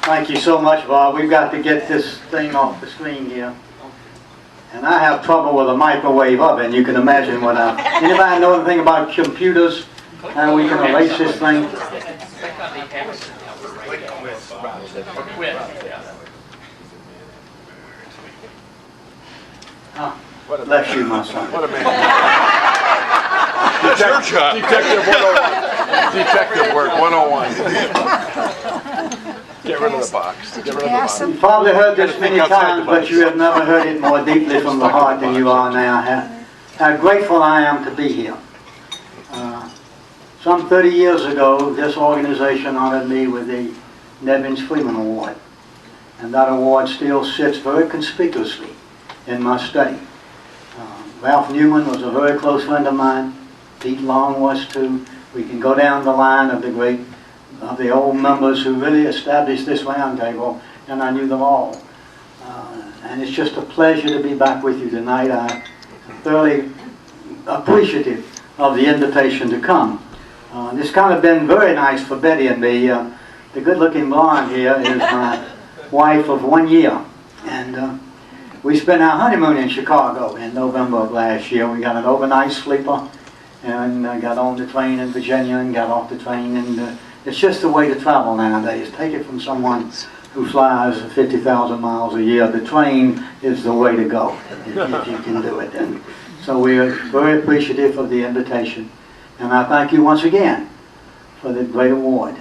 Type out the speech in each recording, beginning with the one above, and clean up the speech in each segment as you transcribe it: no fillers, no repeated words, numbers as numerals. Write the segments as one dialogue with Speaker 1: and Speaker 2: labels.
Speaker 1: Thank you so much, Bob. We've got to get this thing off the screen here. And I have trouble with a microwave oven. You can imagine what anybody know anything about computers? How we can erase this thing? Bless you, my son.
Speaker 2: What a man. Detective 101. Detective work 101. Get rid of the box. Get rid of the box.
Speaker 1: You've probably heard this many times, but you have never heard it more deeply from the heart than you are now. How grateful I am to be here. Some 30 years ago, this organization honored me with the Nevins Freeman Award. And that award still sits very conspicuously in my study. Ralph Newman was a very close friend of mine. Pete Long was too. We can go down the line of the old members who really established this round table, and I knew them all. And it's just a pleasure to be back with you tonight. I'm thoroughly appreciative of the invitation to come. It's kind of been very nice for Betty and me. The good-looking blonde here is my wife of 1 year, and we spent our honeymoon in Chicago in November of last year. We got an overnight sleeper, and got on the train in Virginia and got off the train, and it's just the way to travel nowadays. Take it from someone who flies 50,000 miles a year. The train is the way to go if you can do it. And so we are very appreciative of the invitation, and I thank you once again for the great award.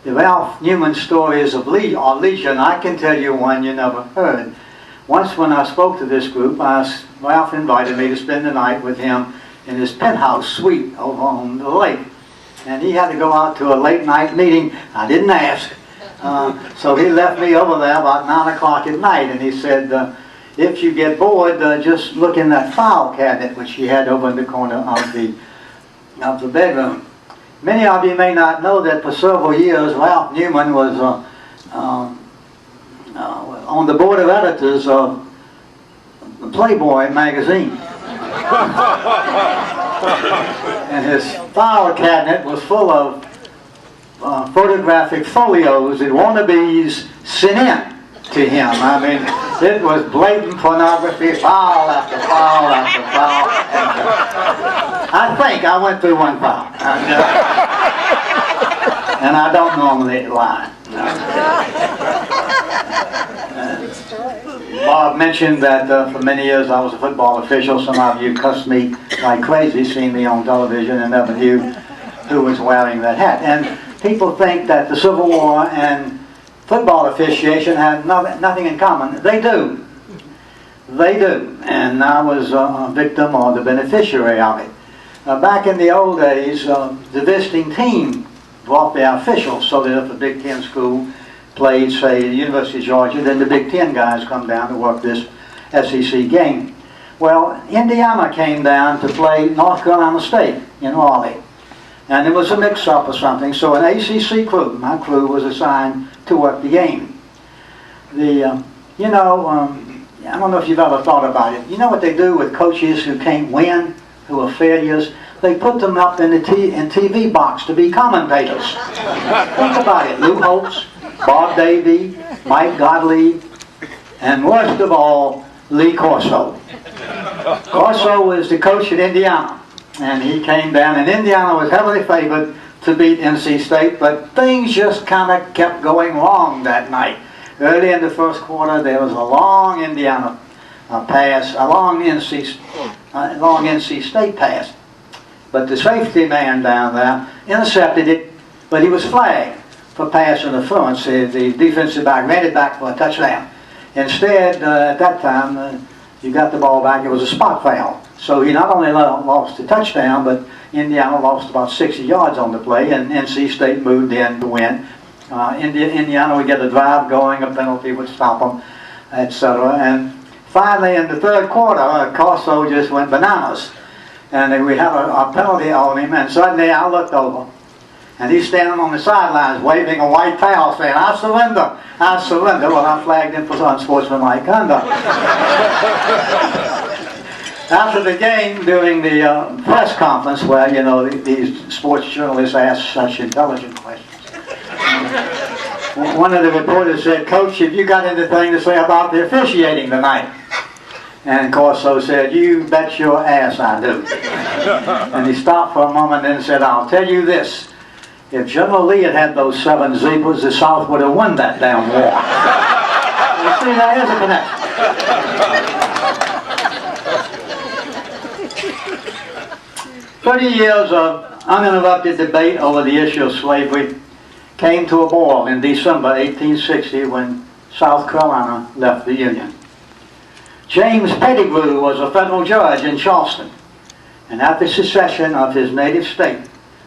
Speaker 1: The Ralph Newman stories of legion. I can tell you one you never heard. Once when I spoke to this group, Ralph invited me to spend the night with him in his penthouse suite over on the lake. And he had to go out to a late night meeting. I didn't ask. So he left me over there about 9 o'clock at night, and he said, if you get bored, just look in that file cabinet which he had over in the corner of the bedroom. Many of you may not know that for several years Ralph Newman was on the board of editors of Playboy magazine. And his file cabinet was full of photographic folios that wannabes sent in to him. I mean, it was blatant pornography, file after file after file. I think I went through one file. And I don't normally lie. Bob mentioned that for many years I was a football official. Some of you cussed me like crazy, seeing me on television, and never knew who was wearing that hat. And people think that the Civil War and football officiation have nothing in common. They do. They do. And I was a victim or the beneficiary of it. Back in the old days, the visiting team brought their officials, so that if a Big Ten school played, say, the University of Georgia, then the Big Ten guys come down to work this SEC game. Well, Indiana came down to play North Carolina State in Raleigh. And there was a mix-up or something, so an ACC crew, my crew, was assigned to work the game. I don't know if you've ever thought about it. You know what they do with coaches who can't win, who are failures? They put them up in the TV box to be commentators. Think about it. Lou Holtz, Bob Davey, Mike Gottlieb, and worst of all, Lee Corso. Corso was the coach at Indiana, and he came down, and Indiana was heavily favored to beat NC State, but things just kind of kept going wrong that night. Early in the first quarter, there was a long Indiana pass, a long NC State pass. But the safety man down there intercepted it, but he was flagged for pass interference. The defensive back ran it back for a touchdown. Instead, at that time, you got the ball back, it was a spot foul. So he not only lost the touchdown, but Indiana lost about 60 yards on the play, and NC State moved in to win. Indiana would get a drive going, a penalty would stop them, etc. And finally, in the third quarter, Corso just went bananas. And we had a penalty on him, and suddenly I looked over, and he's standing on the sidelines waving a white towel saying, "I surrender, I surrender." Well, I flagged him for unsportsmanlike conduct. After the game, during the press conference, where, these sports journalists ask such intelligent questions, One of the reporters said, "Coach, have you got anything to say about the officiating tonight?" And Corso said, "You bet your ass I do." And he stopped for a moment and said, "I'll tell you this. If General Lee had had those 7 zebras, the South would have won that damn war." You see, there is a connection. 30 years of uninterrupted debate over the issue of slavery came to a boil in December 1860 when South Carolina left the Union. James Pettigrew was a federal judge in Charleston, and at the secession of his native state,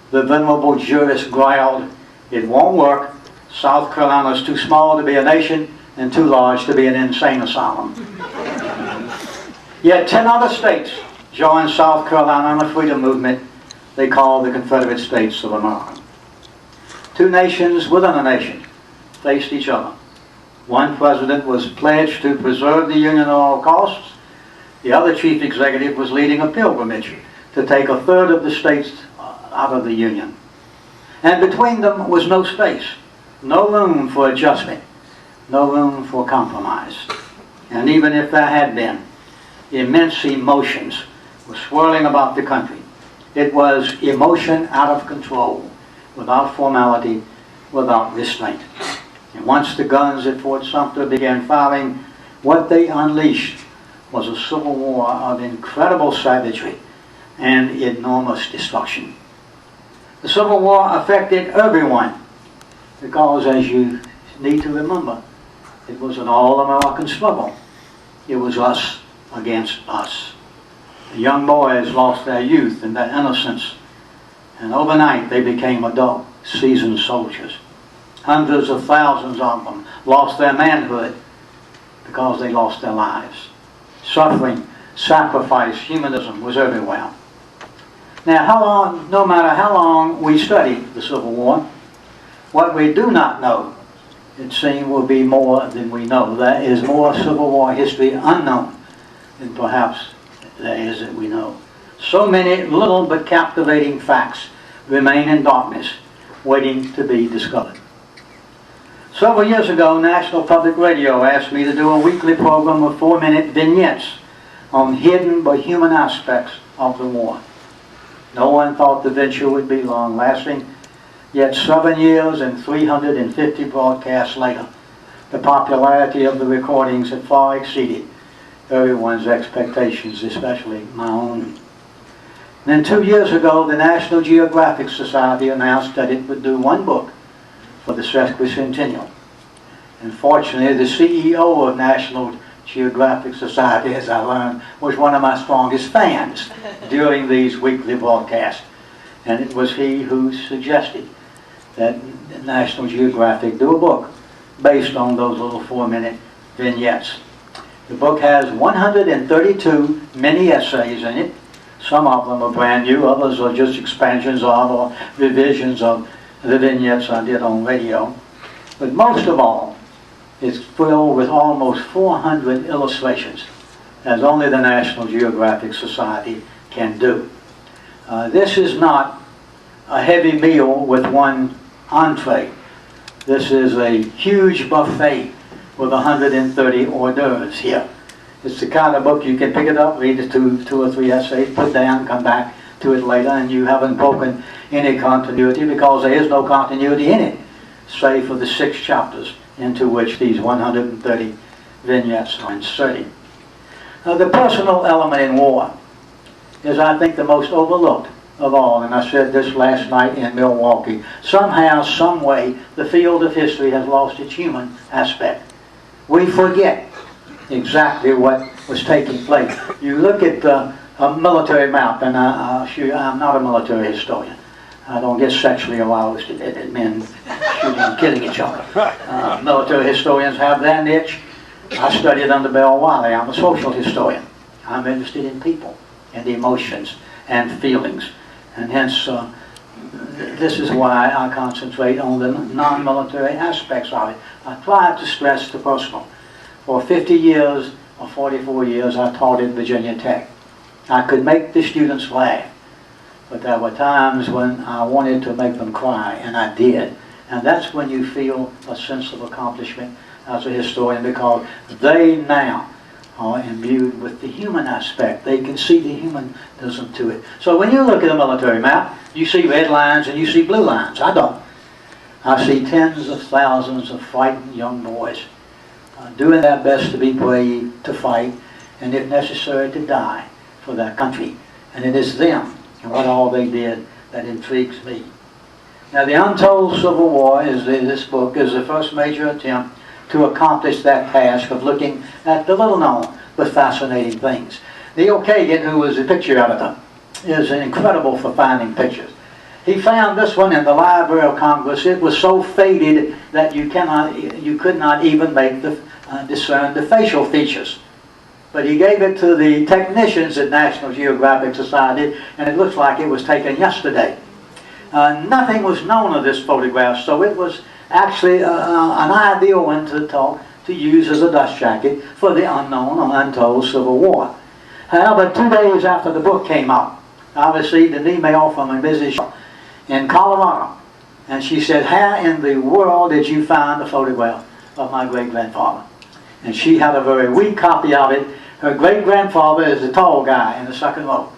Speaker 1: the venerable jurist growled, "It won't work. South Carolina's too small to be a nation and too large to be an insane asylum." Yet 10 other states joined South Carolina in a freedom movement they called the Confederate States of America. 2 nations within a nation faced each other. One president was pledged to preserve the Union at all costs. The other chief executive was leading a pilgrimage to take 1/3 of the states out of the Union. And between them was no space, no room for adjustment, no room for compromise. And even if there had been, immense emotions were swirling about the country. It was emotion out of control, without formality, without restraint. And once the guns at Fort Sumter began firing, what they unleashed was a civil war of incredible savagery and enormous destruction. The Civil War affected everyone because, as you need to remember, it was an all-American struggle. It was us against us. The young boys lost their youth and their innocence, and overnight they became adult, seasoned soldiers. Hundreds of thousands of them lost their manhood because they lost their lives. Suffering, sacrifice, humanism was everywhere. Now, no matter how long we study the Civil War, what we do not know, it seems, will be more than we know. There is more Civil War history unknown than perhaps there is that we know. So many little but captivating facts remain in darkness, waiting to be discovered. Several years ago, National Public Radio asked me to do a weekly program of 4-minute vignettes on hidden but human aspects of the war. No one thought the venture would be long-lasting, yet 7 years and 350 broadcasts later, the popularity of the recordings had far exceeded everyone's expectations, especially my own. Then 2 years ago, the National Geographic Society announced that it would do 1 book for the sesquicentennial. And fortunately, the CEO of National Geographic Society, as I learned, was one of my strongest fans during these weekly broadcasts. And it was he who suggested that National Geographic do a book based on those little 4-minute vignettes. The book has 132 mini essays in it. Some of them are brand new, others are just expansions of or revisions of the vignettes I did on radio. But most of all, it's filled with almost 400 illustrations, as only the National Geographic Society can do. This is not a heavy meal with 1 entree. This is a huge buffet with 130 hors d'oeuvres here. It's the kind of book you can pick it up, read it two or 3 essays, put down, come back to it later, and you haven't broken any continuity because there is no continuity in it, save for the 6 chapters into which these 130 vignettes are inserted. Now, the personal element in war is, I think, the most overlooked of all, and I said this last night in Milwaukee. Somehow, some way, the field of history has lost its human aspect. We forget exactly what was taking place. You look at a military map, and I'm not a military historian. I don't get sexually aroused at men shooting and killing each other. Military historians have their niche. I studied under Bell Wiley. I'm a social historian. I'm interested in people and emotions and feelings. And hence, this is why I concentrate on the non-military aspects of it. I try to stress the personal. For 50 years or 44 years, I taught at Virginia Tech. I could make the students laugh, but there were times when I wanted to make them cry, and I did. And that's when you feel a sense of accomplishment as a historian, because they now are imbued with the human aspect. They can see the humanism to it. So when you look at a military map, you see red lines and you see blue lines. I don't. I see tens of thousands of frightened young boys doing their best to be brave, to fight, and if necessary to die for their country. And it is them and what all they did that intrigues me. Now, the Untold Civil War, this book, is the first major attempt to accomplish that task of looking at the little-known but fascinating things. Neil Kagan, who was the picture editor, is incredible for finding pictures. He found this one in the Library of Congress. It was so faded that you could not even discern the facial features. But he gave it to the technicians at National Geographic Society, and it looks like it was taken yesterday. Nothing was known of this photograph, so it was actually an ideal one to use as a dust jacket for the unknown or untold Civil War. However, 2 days after the book came out, I received an email from a Mrs. in Colorado, and she said, "How in the world did you find the photograph of my great-grandfather?" And she had a very weak copy of it. Her great-grandfather is the tall guy in the second row.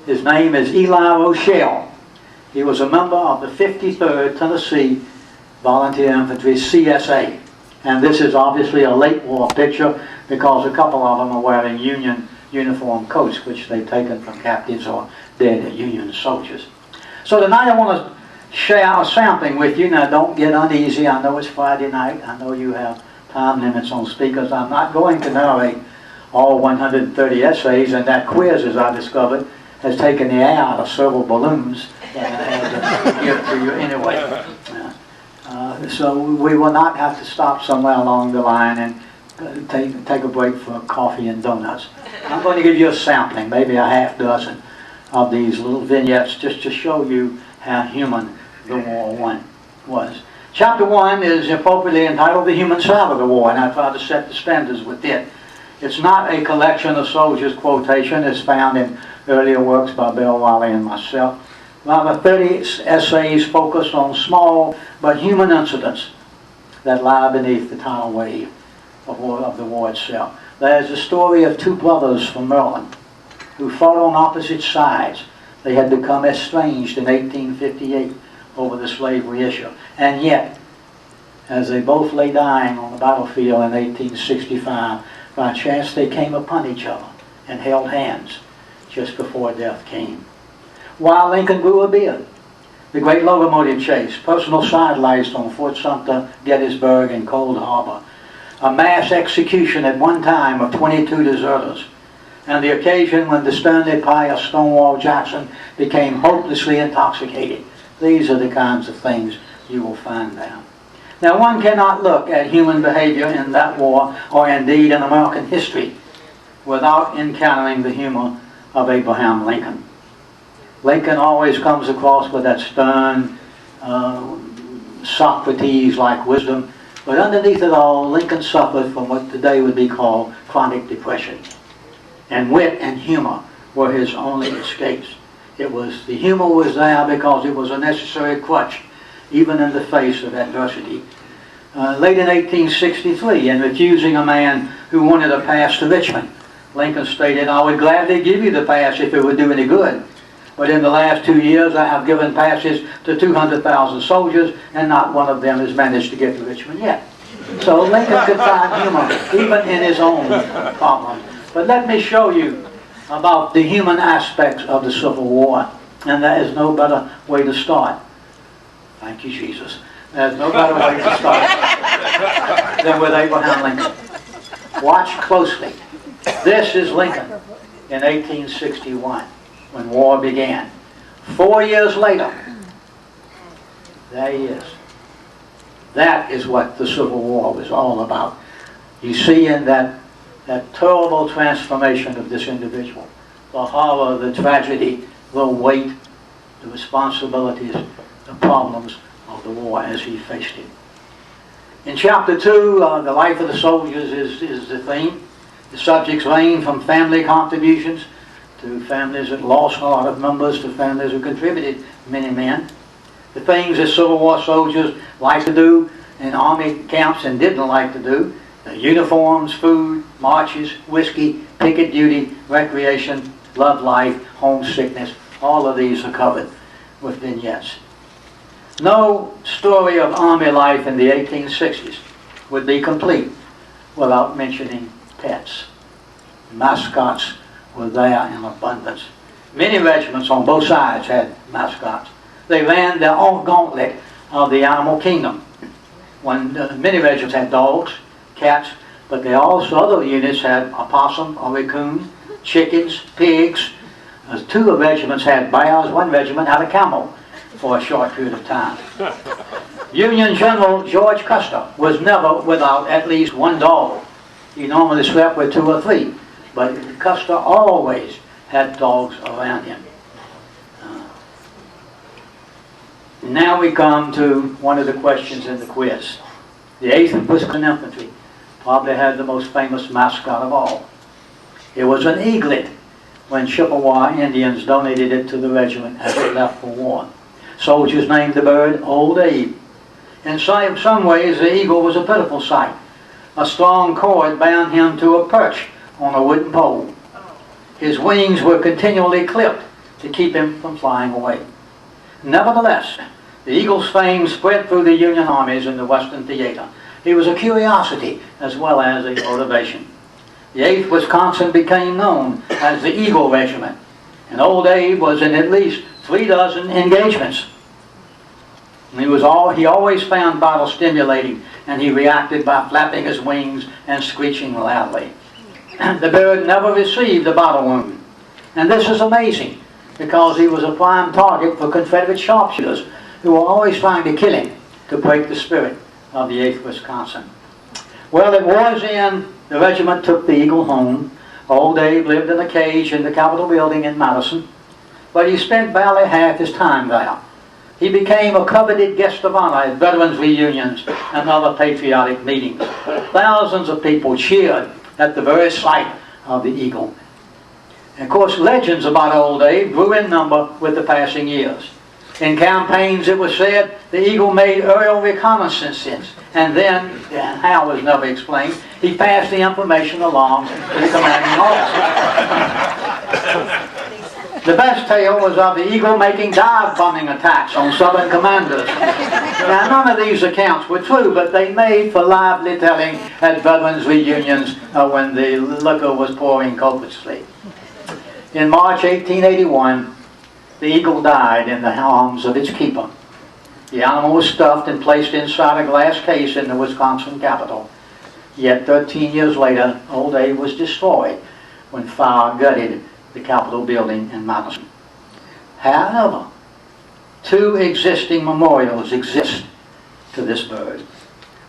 Speaker 1: His name is Eli Rochelle. He was a member of the 53rd Tennessee Volunteer Infantry, CSA. And this is obviously a late war picture because a couple of them are wearing Union uniform coats, which they've taken from captives or dead Union soldiers. So tonight I want to share a sampling with you. Now don't get uneasy. I know it's Friday night. I know you have time limits on speakers. I'm not going to narrate all 130 essays, and that quiz, as I discovered, has taken the air out of several balloons that I had to give to you anyway. So we will not have to stop somewhere along the line and take a break for coffee and donuts. I'm going to give you a sampling, maybe a half dozen of these little vignettes just to show you how human the War was. Chapter 1 is appropriately entitled The Human Side of the War, and I try to set the standards with it. It's not a collection of soldiers' quotation as found in earlier works by Bill Wiley and myself. Rather, 30 essays focus on small but human incidents that lie beneath the tidal wave of the war itself. There's the story of two brothers from Maryland who fought on opposite sides. They had become estranged in 1858 over the slavery issue. And yet, as they both lay dying on the battlefield in 1865, by chance they came upon each other and held hands just before death came. While Lincoln grew a beard, the great locomotive chase, personal sidelights on Fort Sumter, Gettysburg, and Cold Harbor, a mass execution at one time of 22 deserters, and the occasion when the sternly pious Stonewall Jackson became hopelessly intoxicated. These are the kinds of things you will find there. Now, one cannot look at human behavior in that war, or indeed in American history, without encountering the humor of Abraham Lincoln. Lincoln always comes across with that stern, Socrates-like wisdom, but underneath it all, Lincoln suffered from what today would be called chronic depression. And wit and humor were his only escapes. The humor was there because it was a necessary crutch, even in the face of adversity. Late in 1863, in refusing a man who wanted a pass to Richmond, Lincoln stated, "I would gladly give you the pass if it would do any good. But in the last 2 years, I have given passes to 200,000 soldiers, and not one of them has managed to get to Richmond yet." So Lincoln could find humor even in his own problems. But let me show you about the human aspects of the Civil War. And there is no better way to start. Thank you, Jesus. There's no better way to start than with Abraham Lincoln. Watch closely. This is Lincoln in 1861. When war began. 4 years later, there he is. That is what the Civil War was all about. You see in that terrible transformation of this individual, the horror, the tragedy, the weight, the responsibilities, the problems of the war as he faced it. In chapter 2, the life of the soldiers is the theme. The subjects range from family contributions to families that lost a lot of members, to families who contributed many men. The things that Civil War soldiers liked to do in army camps and didn't like to do, the uniforms, food, marches, whiskey, picket duty, recreation, love life, homesickness, all of these are covered with vignettes. No story of army life in the 1860s would be complete without mentioning pets. Mascots were there in abundance. Many regiments on both sides had mascots. They ran their own gauntlet of the animal kingdom. When many regiments had dogs, cats, but they also, other units had a possum, a raccoon, chickens, pigs. Two regiments had bears, one regiment had a camel for a short period of time. Union General George Custer was never without at least one dog. He normally slept with 2 or 3, but Custer always had dogs around him. Now we come to one of the questions in the quiz. The 8th Wisconsin Infantry probably had the most famous mascot of all. It was an eaglet when Chippewa Indians donated it to the regiment as it left for war. Soldiers named the bird Old Abe. In some ways, the eagle was a pitiful sight. A strong cord bound him to a perch on a wooden pole. His wings were continually clipped to keep him from flying away. Nevertheless, the eagle's fame spread through the Union armies in the Western Theater. He was a curiosity as well as a motivation. The 8th Wisconsin became known as the Eagle Regiment, and Old Abe was in at least 3 dozen engagements. He always found battle stimulating, and he reacted by flapping his wings and screeching loudly. The bird never received a battle wound, and this is amazing because he was a prime target for Confederate sharpshooters who were always trying to kill him to break the spirit of the 8th Wisconsin. Well, at war's end, the regiment took the eagle home. Old Abe lived in a cage in the Capitol building in Madison, but he spent barely half his time there. He became a coveted guest of honor at veterans reunions and other patriotic meetings. Thousands of people cheered at the very sight of the eagle. And of course, legends about Old Abe grew in number with the passing years. In campaigns, it was said the eagle made aerial reconnaissances, and then, and how was never explained, he passed the information along to the commanding officer. The best tale was of the eagle making dive bombing attacks on Southern commanders. Now, none of these accounts were true, but they made for lively telling at veterans reunions when the liquor was pouring copiously. In March 1881, the eagle died in the arms of its keeper. The animal was stuffed and placed inside a glass case in the Wisconsin Capitol. Yet 13 years later, Old Abe was destroyed when fire gutted the Capitol building in Madison. However, 2 existing memorials exist to this bird.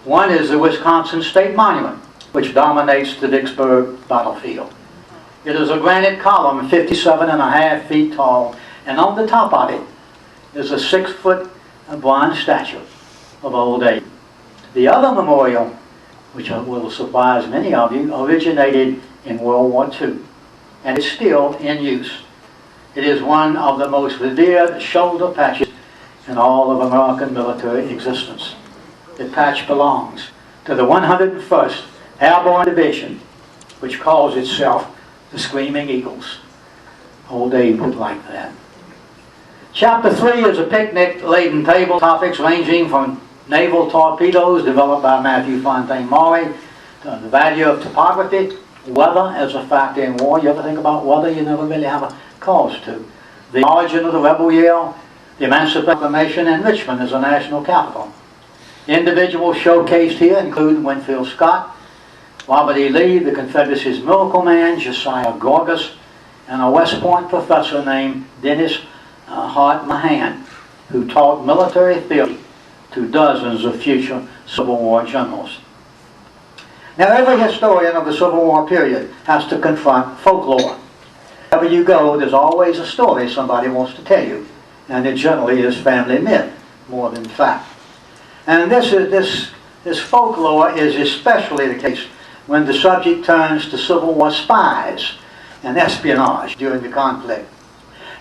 Speaker 1: One is the Wisconsin State Monument, which dominates the Vicksburg battlefield. It is a granite column 57.5 feet tall, and on the top of it is a 6-foot bronze statue of Old Abe. The other memorial, which will surprise many of you, originated in World War II, and is still in use. It is one of the most revered shoulder patches in all of American military existence. The patch belongs to the 101st Airborne Division, which calls itself the Screaming Eagles. Old Abe would like that. Chapter 3 is a picnic-laden table, topics ranging from naval torpedoes developed by Matthew Fontaine Maury, to the value of topography, weather as a factor in war. You ever think about weather? You never really have a cause to. The origin of the rebel yell, the Emancipation Proclamation, and Richmond as a national capital. Individuals showcased here include Winfield Scott, Robert E. Lee, the Confederacy's Miracle Man, Josiah Gorgas, and a West Point professor named Dennis Hart Mahan, who taught military theory to dozens of future Civil War generals. Now, every historian of the Civil War period has to confront folklore. Wherever you go, there's always a story somebody wants to tell you, and it generally is family myth more than fact. And this folklore is especially the case when the subject turns to Civil War spies and espionage during the conflict.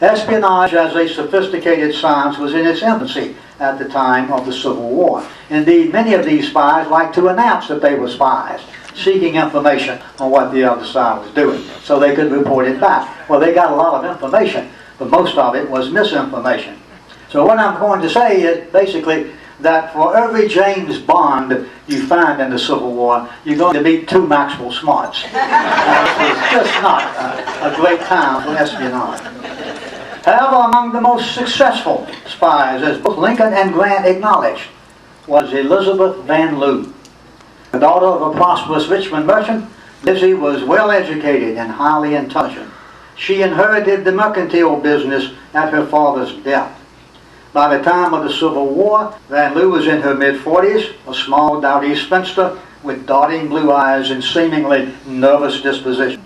Speaker 1: Espionage as a sophisticated science was in its infancy at the time of the Civil War. Indeed, many of these spies liked to announce that they were spies, seeking information on what the other side was doing, so they could report it back. Well, they got a lot of information, but most of it was misinformation. So what I'm going to say is basically that for every James Bond you find in the Civil War, you're going to meet two Maxwell Smarts. It was just not a great time for espionage. However, among the most successful spies, as both Lincoln and Grant acknowledged, was Elizabeth Van Lew. The daughter of a prosperous Richmond merchant, Lizzie was well educated and highly intelligent. She inherited the mercantile business at her father's death. By the time of the Civil War, Van Lew was in her mid-40s, a small, dowdy spinster with darting blue eyes and seemingly nervous disposition.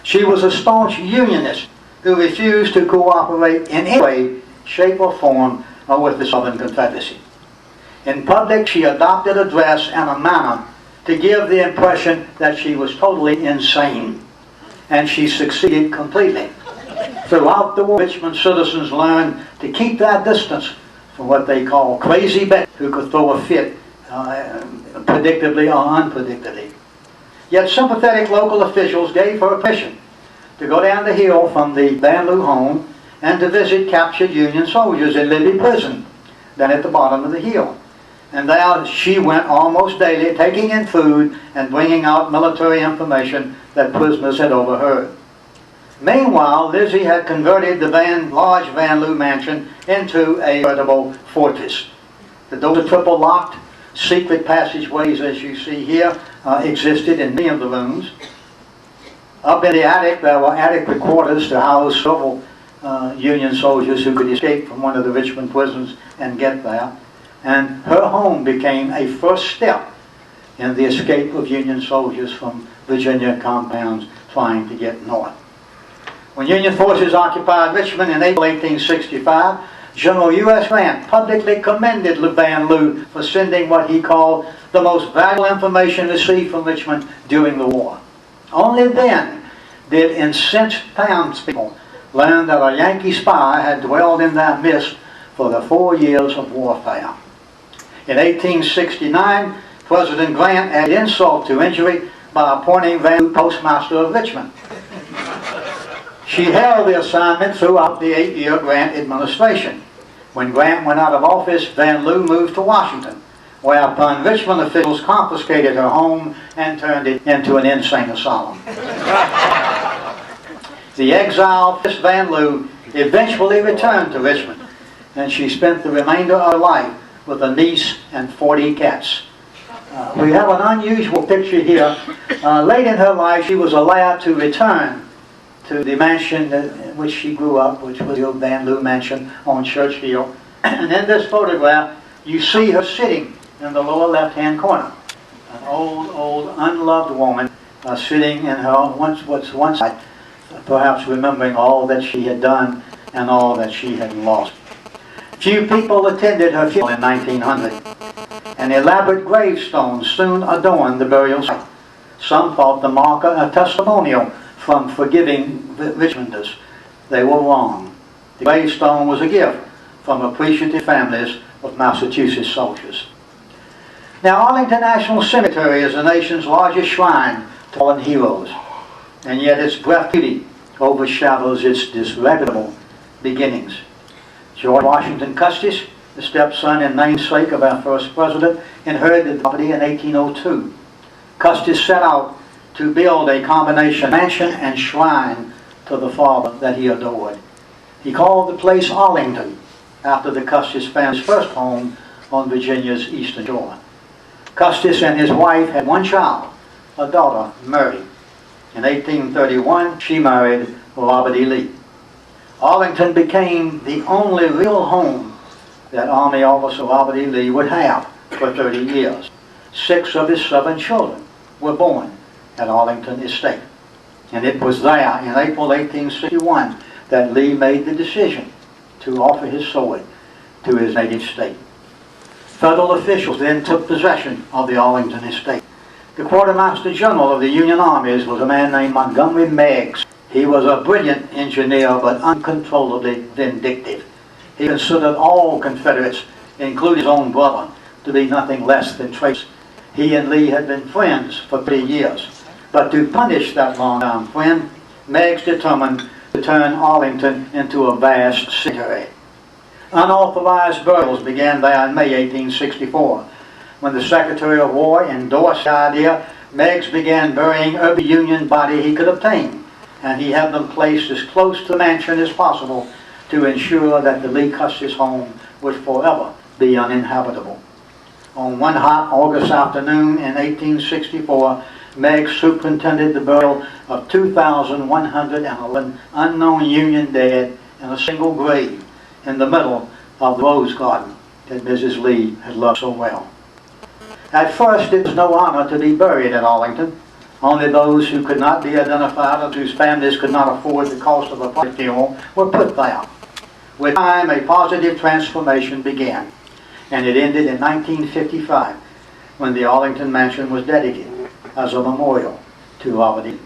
Speaker 1: She was a staunch Unionist who refused to cooperate in any way, shape, or form with the Southern Confederacy. In public, she adopted a dress and a manner to give the impression that she was totally insane, and she succeeded completely. Throughout the war, Richmond citizens learned to keep their distance from what they call crazy Betty, who could throw a fit predictably or unpredictably. Yet sympathetic local officials gave her permission to go down the hill from the Van Lew home and to visit captured Union soldiers in Libby Prison, then at the bottom of the hill. And there she went almost daily, taking in food and bringing out military information that prisoners had overheard. Meanwhile, Lizzie had converted the large Van Lew mansion into a veritable fortress. The doors are triple locked. Secret passageways, as you see here, existed in many of the rooms. Up in the attic, there were adequate quarters to house several Union soldiers who could escape from one of the Richmond prisons and get there. And her home became a first step in the escape of Union soldiers from Virginia compounds trying to get north. When Union forces occupied Richmond in April 1865, General U.S. Grant publicly commended Van Lew for sending what he called the most valuable information received from Richmond during the war. Only then did incensed townspeople learn that a Yankee spy had dwelled in their midst for the 4 years of warfare. In 1869, President Grant added insult to injury by appointing Van Lew postmaster of Richmond. She held the assignment throughout the 8-year Grant administration. When Grant went out of office, Van Lew moved to Washington, whereupon Richmond officials confiscated her home and turned it into an insane asylum. The exiled Miss Van Lew eventually returned to Richmond, and she spent the remainder of her life with a niece and 40 cats. We have an unusual picture here. Late in her life, she was allowed to return to the mansion in which she grew up, which was the old Van Lew mansion on Church Hill. And in this photograph, you see her sitting in the lower left-hand corner. An old, unloved woman sitting in her one side, perhaps remembering all that she had done and all that she had lost. Few people attended her funeral in 1900. An elaborate gravestone soon adorned the burial site. Some thought the marker a testimonial from forgiving Richmonders. They were wrong. The gravestone was a gift from appreciative families of Massachusetts soldiers. Now, Arlington National Cemetery is the nation's largest shrine to fallen heroes, and yet its breath beauty overshadows its disreputable beginnings. George Washington Custis, the stepson and namesake of our first president, inherited the property in 1802. Custis set out to build a combination mansion and shrine to the father that he adored. He called the place Arlington, after the Custis family's first home on Virginia's eastern shore. Custis and his wife had one child, a daughter, Mary. In 1831, she married Robert E. Lee. Arlington became the only real home that Army officer Robert E. Lee would have for 30 years. 6 of his 7 children were born at Arlington Estate. And it was there in April 1861 that Lee made the decision to offer his sword to his native state. Federal officials then took possession of the Arlington Estate. The Quartermaster General of the Union Armies was a man named Montgomery Meigs. He was a brilliant engineer, but uncontrollably vindictive. He considered all Confederates, including his own brother, to be nothing less than traitors. He and Lee had been friends for 3 years. But to punish that long-time friend, Meigs determined to turn Arlington into a vast cemetery. Unauthorized burials began there in May 1864. When the Secretary of War endorsed the idea, Meigs began burying every Union body he could obtain, and he had them placed as close to the mansion as possible to ensure that the Lee Custis home would forever be uninhabitable. On one hot August afternoon in 1864, Meigs superintended the burial of 2,111 unknown Union dead in a single grave in the middle of the rose garden that Mrs. Lee had loved so well. At first, it was no honor to be buried at Arlington. Only those who could not be identified or whose families could not afford the cost of a public funeral were put there. With time, a positive transformation began, and it ended in 1955 when the Arlington Mansion was dedicated as a memorial to Robert E.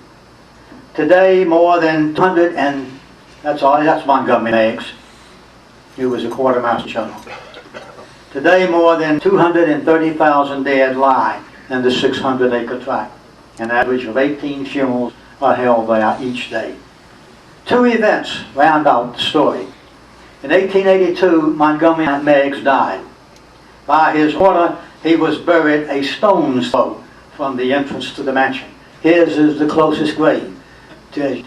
Speaker 1: Today, more than 200, and that's Montgomery Meigs, who was a quartermaster general. Today, more than 230,000 dead lie in the 600-acre tract. An average of 18 funerals are held there each day. Two events round out the story. In 1882, Montgomery Meigs died. By his order, he was buried a stone's throw from the entrance to the mansion. His is the closest grave to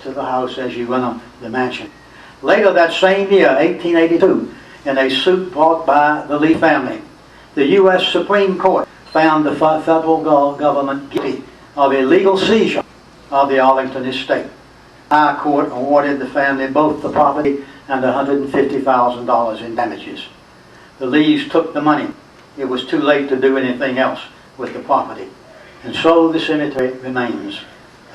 Speaker 1: the house as you enter the mansion. Later that same year, 1882, in a suit brought by the Lee family, the U.S. Supreme Court found the federal government guilty of illegal seizure of the Arlington estate. Our court awarded the family both the property and $150,000 in damages. The Lees took the money. It was too late to do anything else with the property. And so the cemetery remains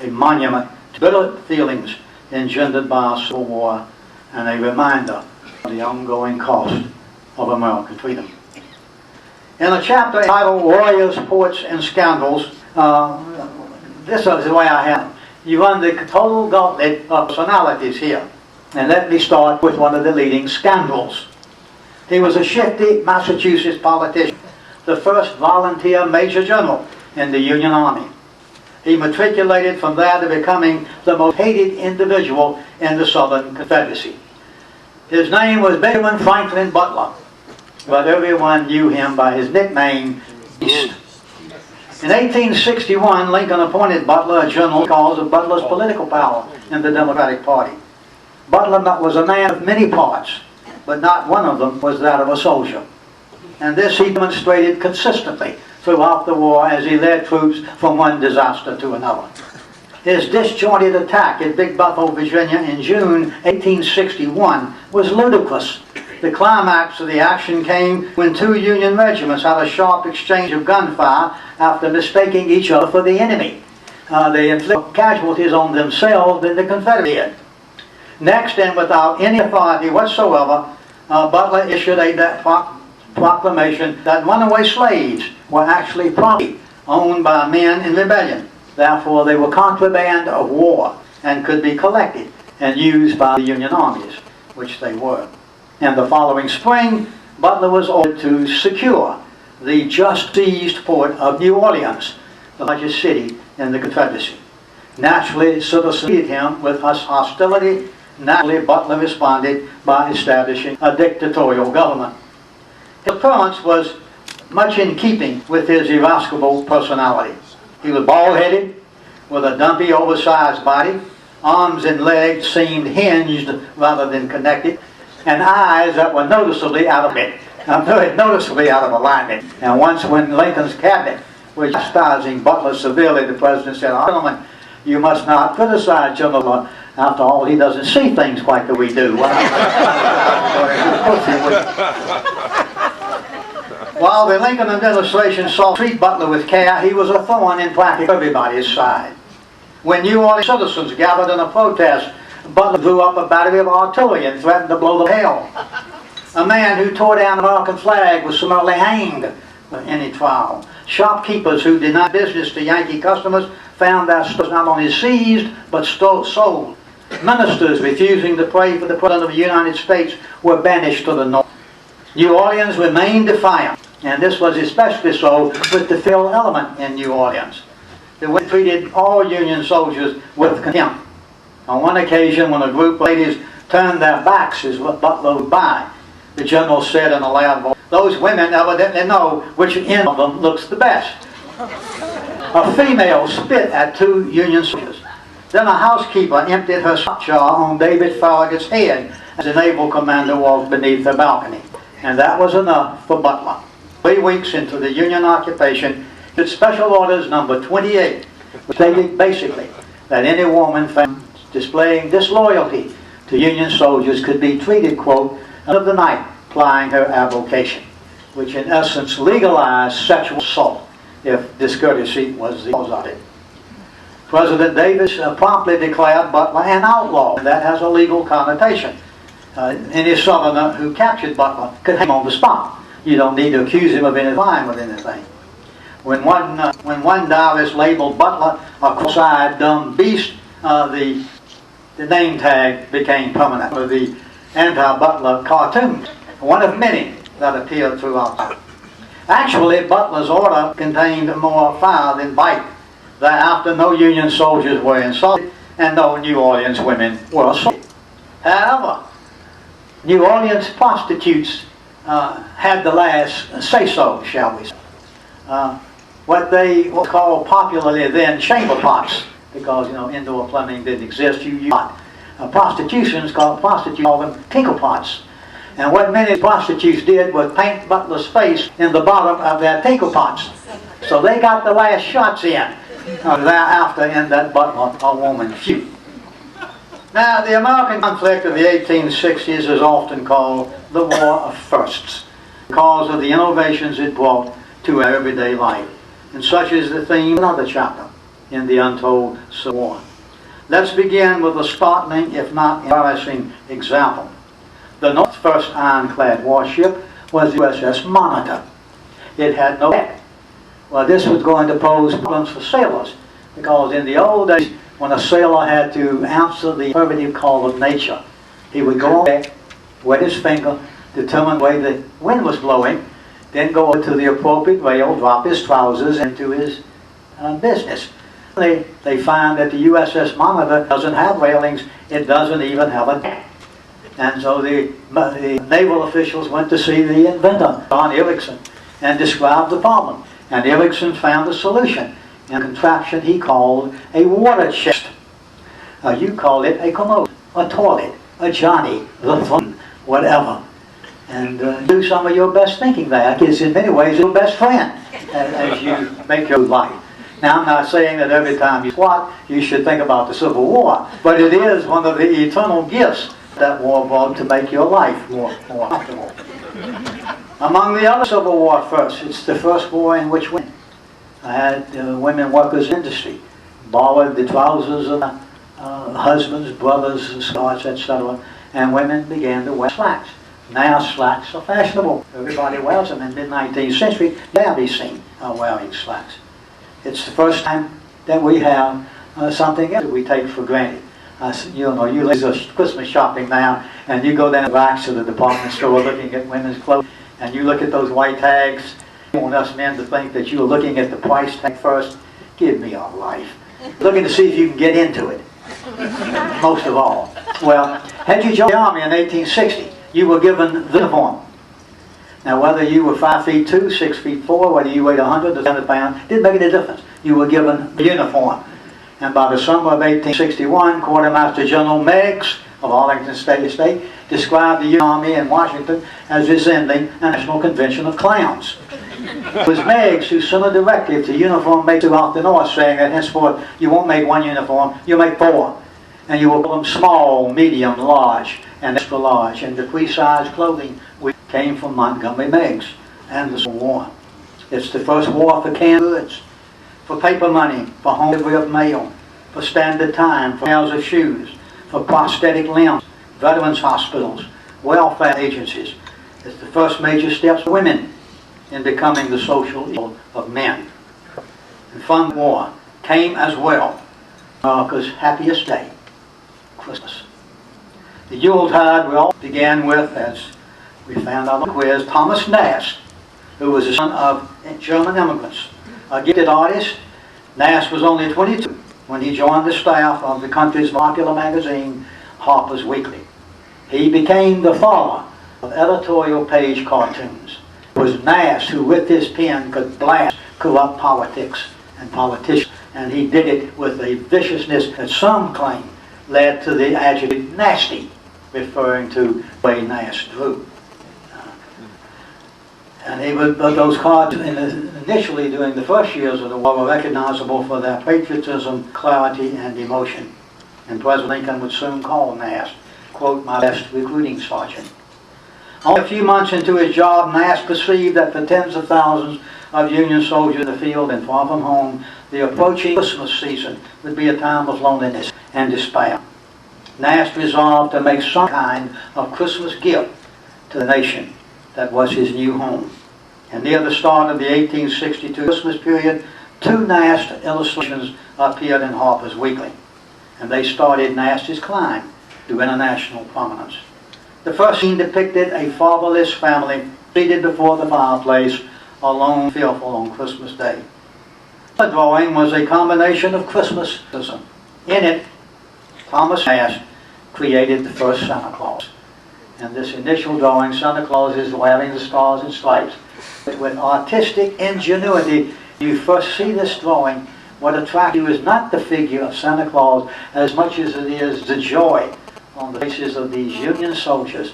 Speaker 1: a monument to bitter feelings engendered by our Civil War and a reminder of the ongoing cost of American freedom. In a chapter entitled Warriors, Poets, and Scoundrels, this is the way I have it. You run the total gauntlet of personalities here. And let me start with one of the leading scoundrels. He was a shifty Massachusetts politician, the first volunteer major general in the Union Army. He matriculated from there to becoming the most hated individual in the Southern Confederacy. His name was Benjamin Franklin Butler, but everyone knew him by his nickname, Beast. In 1861, Lincoln appointed Butler a general because of Butler's political power in the Democratic Party. Butler was a man of many parts, but not one of them was that of a soldier. And this he demonstrated consistently throughout the war as he led troops from one disaster to another. His disjointed attack at Big Buffalo, Virginia in June 1861 was ludicrous. The climax of the action came when two Union regiments had a sharp exchange of gunfire after mistaking each other for the enemy. They inflicted casualties on themselves than the Confederates did. Next, and without any authority whatsoever, Butler issued a proclamation that runaway slaves were actually property owned by men in rebellion. Therefore, they were contraband of war and could be collected and used by the Union armies, which they were. And the following spring, Butler was ordered to secure the just seized port of New Orleans, the largest city in the Confederacy. Naturally, citizens treated him with hostility. Naturally, Butler responded by establishing a dictatorial government. His appearance was much in keeping with his irascible personality. He was bald-headed, with a dumpy, oversized body. Arms and legs seemed hinged rather than connected, and eyes that were noticeably out of it. Very noticeably out of alignment. And once when Lincoln's cabinet was chastising Butler severely, the president said, "Gentlemen, you must not criticize General Butler. After all, he doesn't see things quite the way we do." While the Lincoln administration sought to treat Butler with care, he was a thorn in practically everybody's side. When New Orleans citizens gathered in a protest, Butler drew up a battery of artillery and threatened to blow them hell. A man who tore down the American flag was summarily hanged. any trial. Shopkeepers who denied business to Yankee customers found their stores not only seized but sold. Ministers refusing to pray for the President of the United States were banished to the north. New Orleans remained defiant, and this was especially so with the Phil element in New Orleans. They treated all Union soldiers with contempt. On one occasion, when a group of ladies turned their backs as Butler would by, the general said in a loud voice, "Those women evidently know which end of them looks the best." A female spit at 2 Union soldiers. Then a housekeeper emptied her sock jar on David Farragut's head as the naval commander walked beneath the balcony. And that was enough for Butler. 3 weeks into the Union occupation, its Special Orders number 28 stated basically that any woman found displaying disloyalty to Union soldiers could be treated, quote, of the night, plying her avocation, which in essence legalized sexual assault if discourtesy was the cause of it. President Davis promptly declared Butler an outlaw, and that has a legal connotation. Any Southerner who captured Butler could hang on the spot. You don't need to accuse him of any crime with anything. When one diarist labeled Butler a cross-eyed dumb beast, the name tag became permanent. One of the anti-Butler cartoons, one of many that appeared throughout time. Actually, Butler's order contained more fire than bite. Thereafter, no Union soldiers were insulted, and no New Orleans women were assaulted. However, New Orleans prostitutes had the last say-so, shall we say. What they were called popularly then chamber pots, because indoor plumbing didn't exist. Prostitutes called them tinkle pots. And what many prostitutes did was paint Butler's face in the bottom of their tinkle pots. So they got the last shots in thereafter in that Butler a woman feud. Now, the American conflict of the 1860s is often called the War of Firsts because of the innovations it brought to our everyday life. And such is the theme of another chapter in the Untold Civil War. Let's begin with a startling, if not embarrassing, example. The North's first ironclad warship was the USS Monitor. It had no deck. Well, this was going to pose problems for sailors, because in the old days, when a sailor had to answer the affirmative call of nature, he would go on deck, wet his finger, determine the way the wind was blowing, then go over to the appropriate rail, drop his trousers into his business. They find that the USS Monitor doesn't have railings, it doesn't even have a deck. And so the naval officials went to see the inventor, John Erickson, and described the problem. And Erickson found a solution in a contraption he called a water chest. You call it a commode, a toilet, a Johnny, the throne, whatever. And do some of your best thinking there. It's in many ways your best friend as you make your life. Now, I'm not saying that every time you squat, you should think about the Civil War, but it is one of the eternal gifts that war brought to make your life more comfortable. Among the other Civil War firsts, it's the first war in which women had women workers in industry, borrowed the trousers of husbands, brothers, scarves, etc., and women began to wear slacks. Now slacks are fashionable. Everybody wears them. In the mid-19th century, they'll be seen wearing slacks. It's the first time that we have something else that we take for granted. You ladies are Christmas shopping now, and you go down the racks of the department store looking at women's clothes, and you look at those white tags. You want us men to think that you're looking at the price tag first. Give me a life. Looking to see if you can get into it. Most of all. Well, had you joined the Army in 1860, you were given the uniform. Now, whether you were 5'2", 6'4", whether you weighed 100 or 200 pounds, didn't make any difference. You were given the uniform. And by the summer of 1861, Quartermaster General Meigs of Arlington State described the Union Army in Washington as resembling a national convention of clowns. It was Meigs who sent a directive to uniform makers throughout the North saying that henceforth you won't make one uniform, you'll make 4. And you will call them small, medium, large, and extra large. And the 3-size clothing came from Montgomery Meigs and the Civil War. It's the first war for canned goods, for paper money, for home delivery of mail, for standard time, for pairs of shoes, for prosthetic limbs, veterans hospitals, welfare agencies. It's the first major steps for women in becoming the social equal of men. And from the war came as well America's happiest day, Christmas. The Yuletide we all began with, as we found out on the quiz, Thomas Nast, who was the son of German immigrants. A gifted artist, Nast was only 22 when he joined the staff of the country's popular magazine, Harper's Weekly. He became the father of editorial page cartoons. It was Nast who, with his pen, could blast corrupt politics and politicians, and he did it with a viciousness that some claim led to the adjective nasty, referring to the way Nast drew. And those cards initially during the first years of the war were recognizable for their patriotism, clarity, and emotion. And President Lincoln would soon call Nast, quote, my best recruiting sergeant. Only a few months into his job, Nast perceived that for tens of thousands of Union soldiers in the field and far from home, the approaching Christmas season would be a time of loneliness and despair. Nast resolved to make some kind of Christmas gift to the nation that was his new home. And near the start of the 1862 Christmas period, 2 Nast illustrations appeared in Harper's Weekly, and they started Nast's climb to international prominence. The first scene depicted a fatherless family seated before the fireplace, alone, fearful on Christmas Day. The drawing was a combination of Christmasism. In it, Thomas Nast created the first Santa Claus. In this initial drawing, Santa Claus is wearing the stars and stripes. But with artistic ingenuity, you first see this drawing. What attracts you is not the figure of Santa Claus as much as it is the joy on the faces of these Union soldiers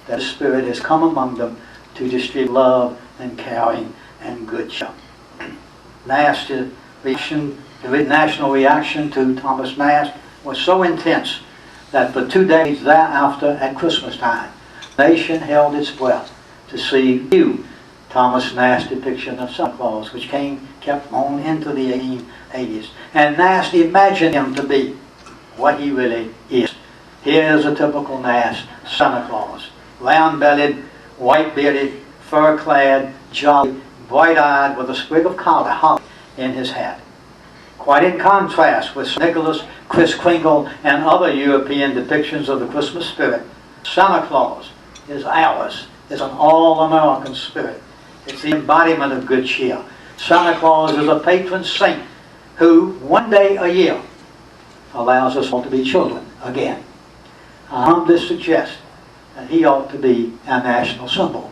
Speaker 1: that the Spirit has come among them to distribute love and caring and good cheer. Nast's reaction, the national reaction to Thomas Nast was so intense that for 2 days thereafter at Christmas time, the nation held its breath to see new Thomas Nast depiction of Santa Claus, which kept on into the 1880s. And Nast imagined him to be what he really is. Here's a typical Nast Santa Claus, round-bellied, white-bearded, fur-clad, jolly, bright-eyed, with a sprig of holly in his hat. Quite in contrast with Nicholas, Kris Kringle, and other European depictions of the Christmas spirit, Santa Claus is ours. It's an all-American spirit. It's the embodiment of good cheer. Santa Claus is a patron saint who, one day a year, allows us all to be children again. I humbly suggest that he ought to be our national symbol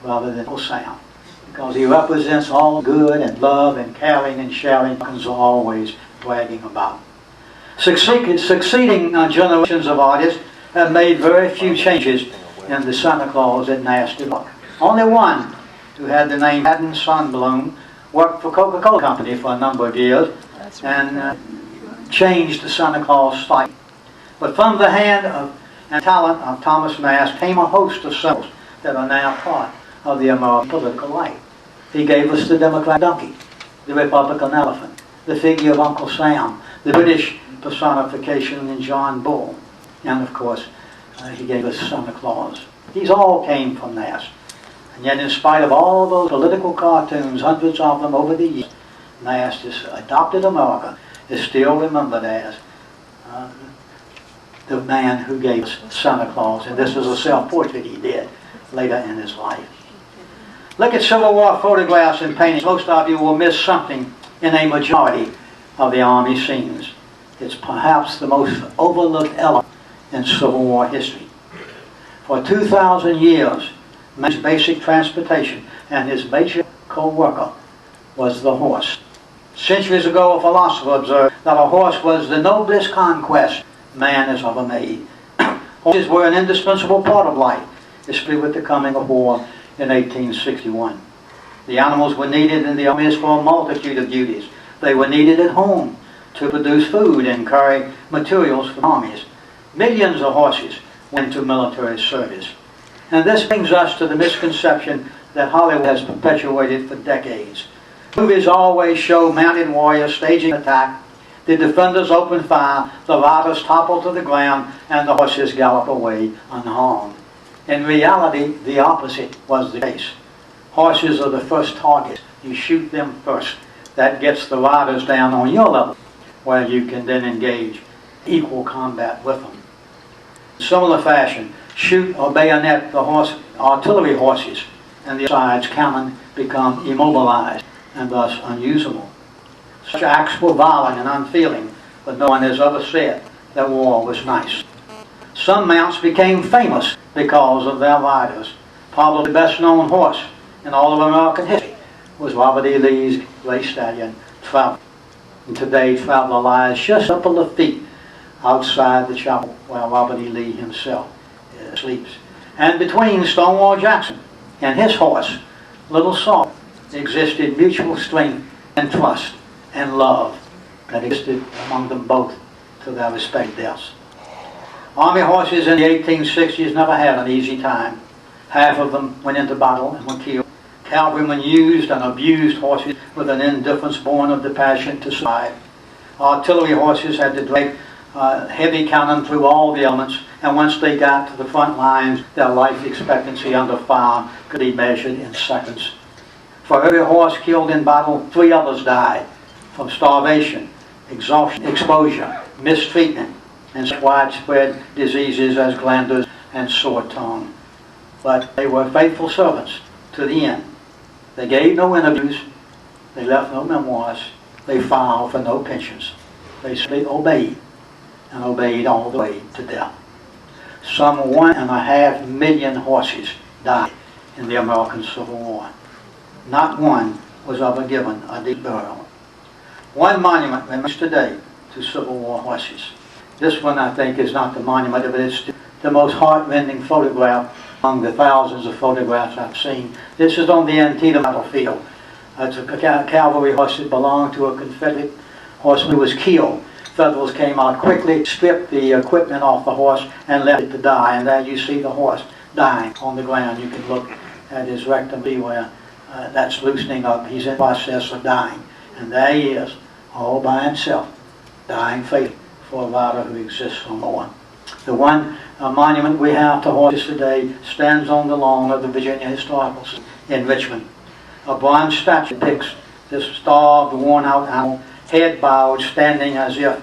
Speaker 1: rather than sound, because he represents all good and love and caring and sharing Americans are always bragging about. Succeeding generations of artists have made very few changes in the Santa Claus that Nast did. Only one, who had the name Haddon Sunbloom, worked for Coca-Cola Company for a number of years and changed the Santa Claus slightly. But from the hand and talent of Thomas Nast came a host of symbols that are now part of the American political life. He gave us the Democrat donkey, the Republican elephant, the figure of Uncle Sam, the British personification in John Bull, and of course, he gave us Santa Claus. These all came from Nast. And yet, in spite of all those political cartoons, hundreds of them over the years, Nast, this adopted America, is still remembered as the man who gave us Santa Claus. And this was a self-portrait he did later in his life. Look at Civil War photographs and paintings. Most of you will miss something in a majority of the Army scenes. It's perhaps the most overlooked element in Civil War history. For 2,000 years, man's basic transportation and his major co-worker was the horse. Centuries ago, a philosopher observed that a horse was the noblest conquest man has ever made. Horses were an indispensable part of life, especially with the coming of war in 1861. The animals were needed in the armies for a multitude of duties. They were needed at home to produce food and carry materials for armies. Millions of horses went into military service. And this brings us to the misconception that Hollywood has perpetuated for decades. Movies always show mounted warriors staging an attack. The defenders open fire, the riders topple to the ground, and the horses gallop away unharmed. In reality, the opposite was the case. Horses are the first target. You shoot them first. That gets the riders down on your level, where you can then engage equal combat with them. In similar fashion, shoot or bayonet the artillery horses, and the sides cannon become immobilized and thus unusable. Such acts were violent and unfeeling, but no one has ever said that war was nice. Some mounts became famous because of their riders. Probably the best known horse in all of American history was Robert E. Lee's gray stallion, Traveler. And today, Traveler lies just a couple of feet outside the chapel where Robert E. Lee himself sleeps. And between Stonewall Jackson and his horse, Little Salt, existed mutual strength and trust and love that existed among them both to their respective deaths. Army horses in the 1860s never had an easy time. Half of them went into battle and were killed. Cavalrymen used and abused horses with an indifference born of the passion to survive. Artillery horses had to drag heavy cannon through all the elements, and once they got to the front lines, their life expectancy under fire could be measured in seconds. For every horse killed in battle, 3 others died from starvation, exhaustion, exposure, mistreatment, and widespread diseases as glanders and sore tongue. But they were faithful servants to the end. They gave no interviews, they left no memoirs, they filed for no pensions. They simply obeyed, and obeyed all the way to death. Some 1.5 million horses died in the American Civil War. Not one was ever given a deep burial. One monument remains today to Civil War horses. This one, I think, is not the monument, but it's the most heart-rending photograph among the thousands of photographs I've seen. This is on the Antietam battlefield. It's a cavalry horse that belonged to a Confederate horseman who was killed. Federals came out quickly, stripped the equipment off the horse, and left it to die. And there you see the horse dying on the ground. You can look at his rectum, see where that's loosening up. He's in the process of dying. And there he is, all by himself, dying faithfully for a rider who exists no more. The one monument we have to horses today stands on the lawn of the Virginia Historical Society in Richmond. A bronze statue depicts this starved, worn-out animal, head bowed, standing as if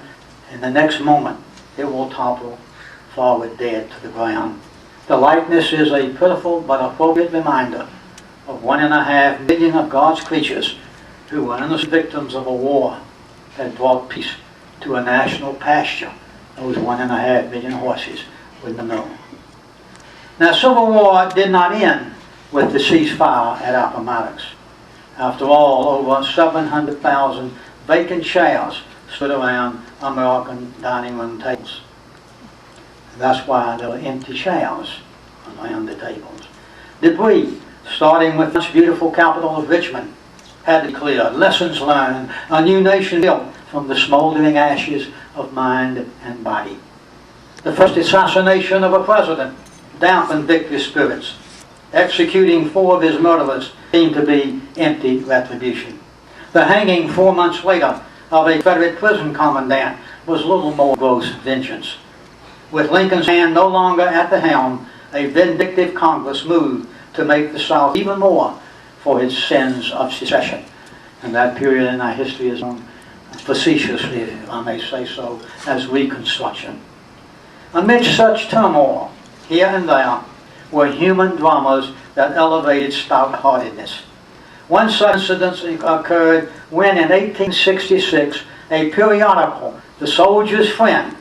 Speaker 1: in the next moment it will topple forward dead to the ground. The likeness is a pitiful but appropriate reminder of 1.5 million of God's creatures who were innocent victims of a war that brought peace to a national pasture those 1.5 million horses wouldn't have known. Now, Civil War did not end with the ceasefire at Appomattox. After all, over 700,000 vacant chairs stood around American dining room tables. That's why there were empty chairs around the tables. Debris, starting with this beautiful capital of Richmond, had to clear. Lessons learned, a new nation built from the smoldering ashes of mind and body. The first assassination of a president dampened victory spirits. Executing 4 of his murderers seemed to be empty retribution. The hanging 4 months later of a Confederate prison commandant was little more gross vengeance. With Lincoln's hand no longer at the helm, a vindictive Congress moved to make the South even more for its sins of secession. And that period in our history is known facetiously, if I may say so, as Reconstruction. Amidst such turmoil, here and there, were human dramas that elevated stout-heartedness. One such incident occurred when, in 1866, a periodical, The Soldier's Friend,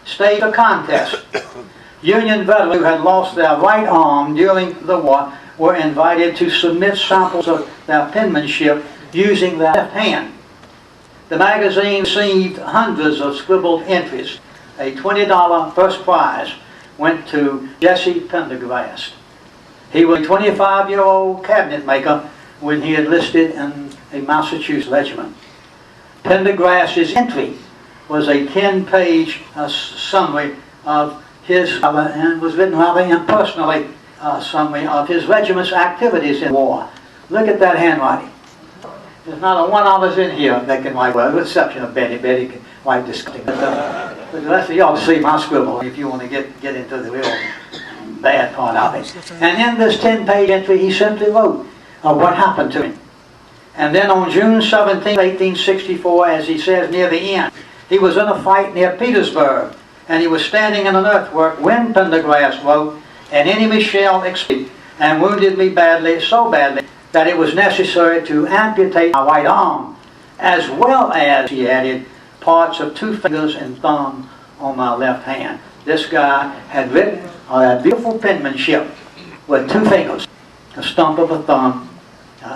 Speaker 1: staged a contest. Union veterans who had lost their right arm during the war were invited to submit samples of their penmanship using their left hand. The magazine received hundreds of scribbled entries. A $20 first prize went to Jesse Pendergrast. He was a 25-year-old cabinet maker when he enlisted in a Massachusetts regiment. Pendergrast's entry was a 10-page summary of his, and was written rather impersonally, summary of his regiment's activities in war. Look at that handwriting. There's not a one of us in here that can write well, with the exception of Betty. Betty can write disgusting. But the rest of you ought to see my scribble if you want to get into the real bad part of it. And in this 10-page entry, he simply wrote, of what happened to him. And then on June 17, 1864, as he says near the end, he was in a fight near Petersburg, and he was standing in an earthwork when Pendergrass wrote, "An enemy shell exploded and wounded me badly, so badly, that it was necessary to amputate my right arm, as well as," he added, "parts of 2 fingers and thumb on my left hand." This guy had written that beautiful penmanship with 2 fingers, a stump of a thumb,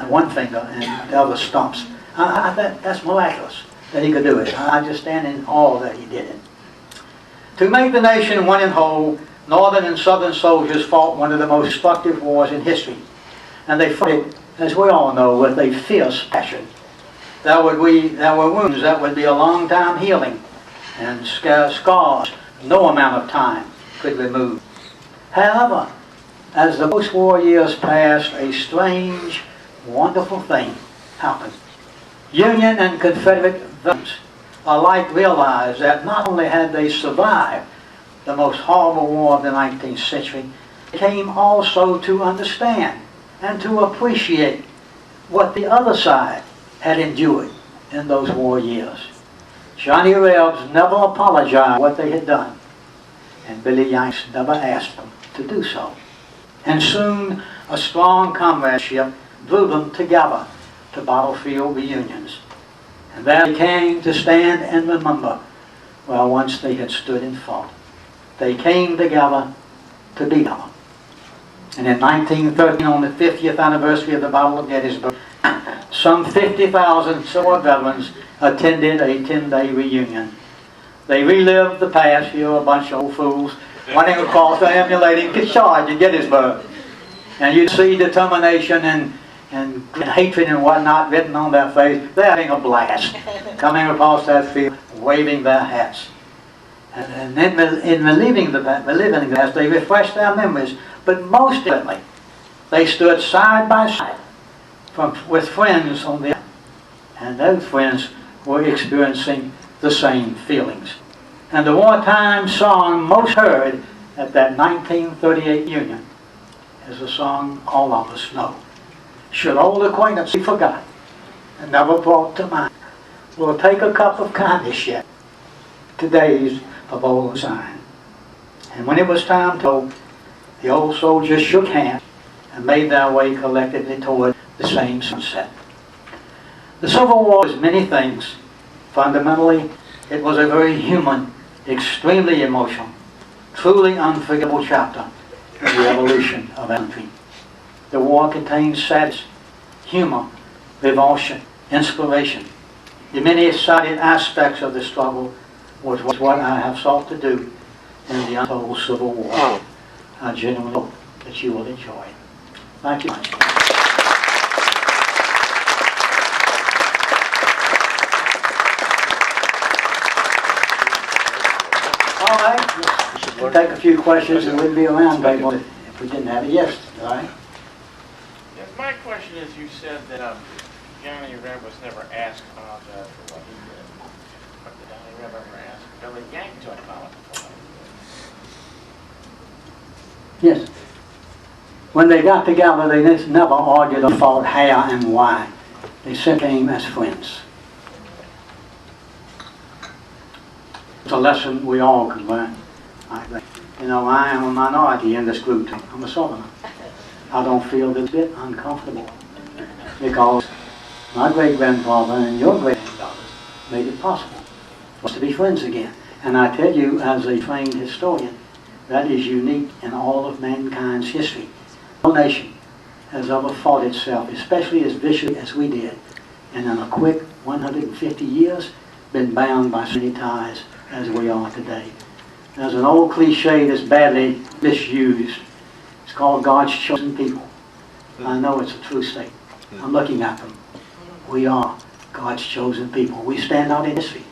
Speaker 1: 1 finger, and the other stumps. That's miraculous that he could do it. I just stand in awe that he did it. To make the nation one and whole, Northern and Southern soldiers fought one of the most destructive wars in history. And they fought it, as we all know, with a fierce passion. There were wounds that would be a long time healing, and scars no amount of time could remove. However, as the post-war years passed, a strange, wonderful thing happened. Union and Confederate veterans alike realized that not only had they survived the most horrible war of the 19th century, they came also to understand and to appreciate what the other side had endured in those war years. Johnny Rebs never apologized for what they had done, and Billy Yanks never asked them to do so. And soon a strong comradeship drew them together to battlefield reunions. And there they came to stand and remember where once they had stood and fought. They came together to be together. And in 1913, on the 50th anniversary of the Battle of Gettysburg, some 50,000 Civil War veterans attended a 10-day reunion. They relived the past. You're a bunch of old fools running across the emulating charge at Gettysburg. And you see determination and hatred and whatnot written on their face. They're having a blast, coming across that field, waving their hats. And then in reliving the past, they refreshed their memories. But most importantly, they stood side by side with friends on the other. And those friends were experiencing the same feelings. And the wartime song most heard at that 1938 union is a song all of us know. Should old acquaintance be forgotten and never brought to mind, we'll take a cup of kindness yet, today's of old sign. And when it was time to go, the old soldiers shook hands and made their way collectively toward the same sunset. The Civil War was many things. Fundamentally, it was a very human, extremely emotional, truly unforgettable chapter in the evolution of our country. The war contains sadness, humor, revulsion, inspiration. The many-sided aspects of the struggle was what I have sought to do in the Untold Civil War. I genuinely hope that you will enjoy it. Thank you much. All right, we'll take a few questions and we'll be around table if we didn't have it yesterday, all right?
Speaker 3: Yes, my question is, you said that Johnny Reb was never asked to apologize for what he did. But did Johnny Reb ever ask Billy Yank to apologize for what he did?
Speaker 1: Yes. When they got together, they never argued or fought how and why. They simply came as friends. It's a lesson we all can learn, I think. You know, I am a minority in this group too. I'm a Southerner. I don't feel this bit uncomfortable because my great-grandfather and your great-grandfathers made it possible for us to be friends again. And I tell you, as a trained historian, that is unique in all of mankind's history. No nation has ever fought itself, especially as viciously as we did, and in a quick 150 years, been bound by so many ties as we are today. There's an old cliche that's badly misused. It's called God's chosen people. I know it's a true statement. I'm looking at them. We are God's chosen people. We stand out in history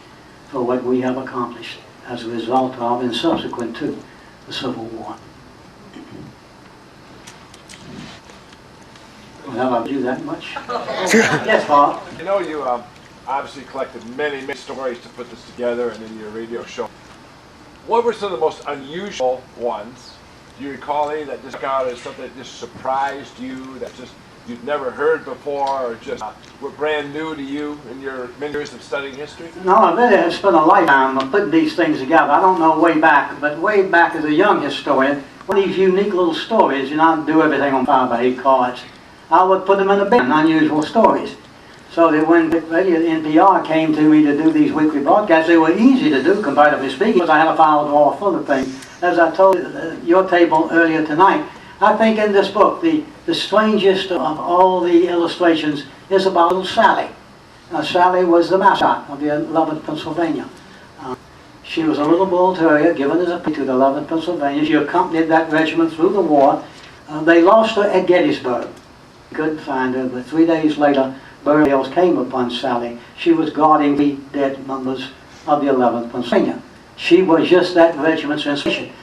Speaker 1: for what we have accomplished as a result of and subsequent to the Civil War. Well, I'll do that much. Yes, Bob.
Speaker 2: You know, you obviously collected many stories to put this together and in your radio show. What were some of the most unusual ones? Do you recall any that just got out as something that just surprised you, that just you'd never heard before, or just were brand new to you in your many years of studying history?
Speaker 1: No, I really have spent a lifetime of putting these things together. I don't know way back, but way back as a young historian, one of these unique little stories, you know, I do everything on 5x8 cards. I would put them in a bin, unusual stories. So that when radio NPR came to me to do these weekly broadcasts, they were easy to do, comparatively speaking, because I had a file drawer full of things. As I told your table earlier tonight, I think in this book, the strangest of all the illustrations is about little Sally. Sally was the mascot of the 11th Pennsylvania. She was a little bull terrier given as a pet to the 11th Pennsylvania. She accompanied that regiment through the war. They lost her at Gettysburg. Couldn't find her, but 3 days later, burials came upon Sally. She was guarding the dead members of the 11th Pennsylvania. She was just that regiment's inspiration.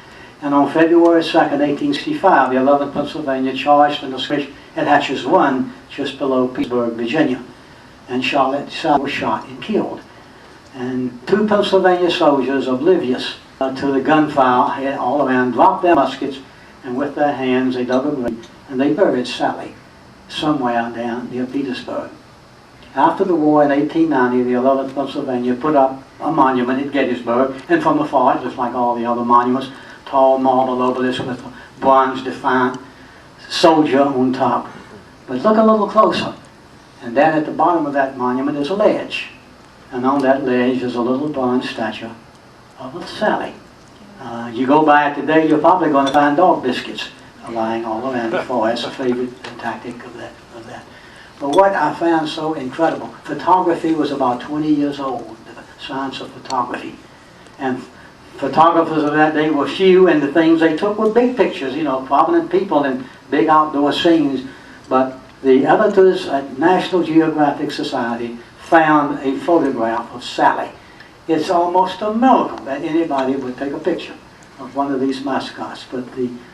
Speaker 1: And on February 2nd, 1865, the 11th Pennsylvania charged in the skirmish at Hatcher's Run, just below Petersburg, Virginia. And Sally was shot and killed. And 2 Pennsylvania soldiers, oblivious to the gunfire all around, dropped their muskets, and with their hands they dug a grave, and they buried Sally somewhere down near Petersburg. After the war in 1890, the 11th Pennsylvania put up a monument at Gettysburg, and from afar, just like all the other monuments, tall marble obelisk with a bronze defiant soldier on top. But look a little closer, and down at the bottom of that monument is a ledge. And on that ledge is a little bronze statue of a Sally. You go by it today, you're probably going to find dog biscuits lying all around the floor. That's a favorite tactic of that. But what I found so incredible, photography was about 20 years old, the science of photography. And photographers of that day were few, and the things they took were big pictures, you know, prominent people in big outdoor scenes. But the editors at National Geographic Society found a photograph of Sally. It's almost a miracle that anybody would take a picture of one of these mascots. But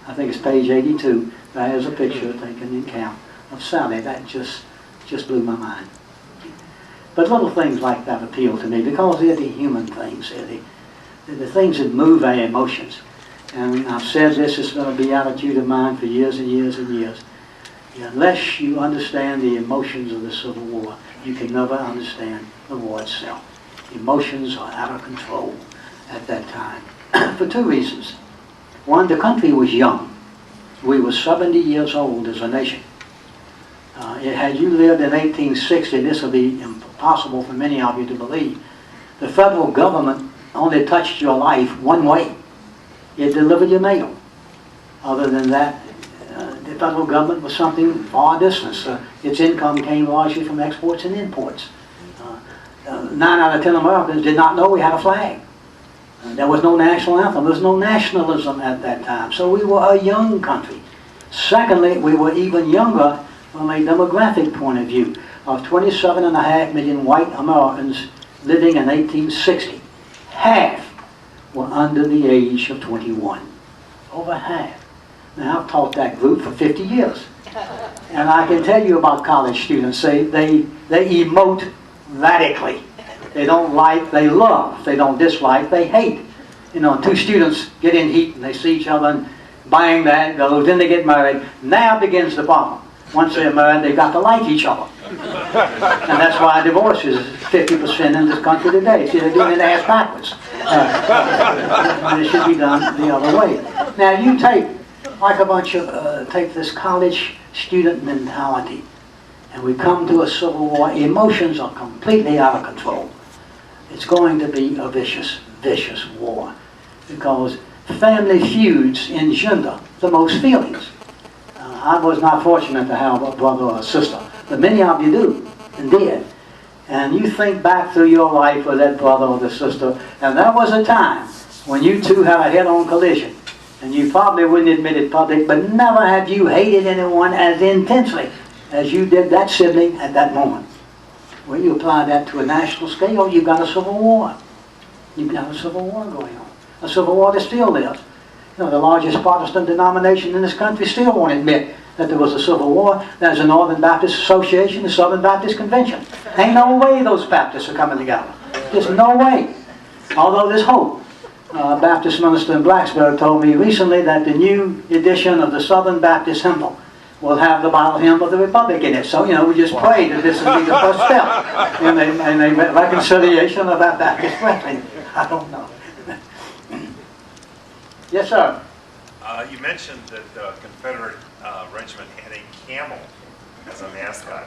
Speaker 1: I think it's page 82, there is a picture taken in camp of Sally. That just blew my mind. But little things like that appeal to me because they're the human things. They're the things that move our emotions. And I've said this, it's going to be an attitude of mine for years and years and years. Unless you understand the emotions of the Civil War, you can never understand the war itself. Emotions are out of control at that time for 2 reasons. One, the country was young. We were 70 years old as a nation. Had you lived in 1860, this would be impossible for many of you to believe. The federal government only touched your life one way. It delivered your mail. Other than that, the federal government was something far distant. Its income came largely from exports and imports. 9 out of 10 Americans did not know we had a flag. There was no national anthem. There was no nationalism at that time. So we were a young country. Secondly, we were even younger from a demographic point of view. Of 27.5 million white Americans living in 1860, half were under the age of 21. Over half. Now, I've taught that group for 50 years. And I can tell you about college students. They emote radically. They don't like, they love. They don't dislike, they hate. You know, 2 students get in heat and they see each other and bang, that goes, then they get married. Now begins the problem. Once they're married, they've got to like each other. And that's why divorce is 50% in this country today. See, they're doing it ass backwards. It should be done the other way. Now, you take, like a bunch of, take this college student mentality, and we come to a Civil War, emotions are completely out of control. It's going to be a vicious, vicious war, because family feuds engender the most feelings. I was not fortunate to have a brother or a sister, but many of you do, and did. And you think back through your life with that brother or the sister, and there was a time when you two had a head-on collision, and you probably wouldn't admit it public, but never have you hated anyone as intensely as you did that sibling at that moment. When you apply that to a national scale, you've got a civil war. You've got a civil war going on. A civil war that still lives. You know, the largest Protestant denomination in this country still won't admit that there was a civil war. There's the Northern Baptist Association, the Southern Baptist Convention. Ain't no way those Baptists are coming together. Just no way. Although there's hope. A Baptist minister in Blacksburg told me recently that the new edition of the Southern Baptist hymnal will have the Bible hymn of the Republic in it. So, you know, we just pray that this will be the first step in the reconciliation of that Baptist wrestling. I don't know. Yes, sir.
Speaker 4: You mentioned that the Confederate regiment had a camel as a mascot.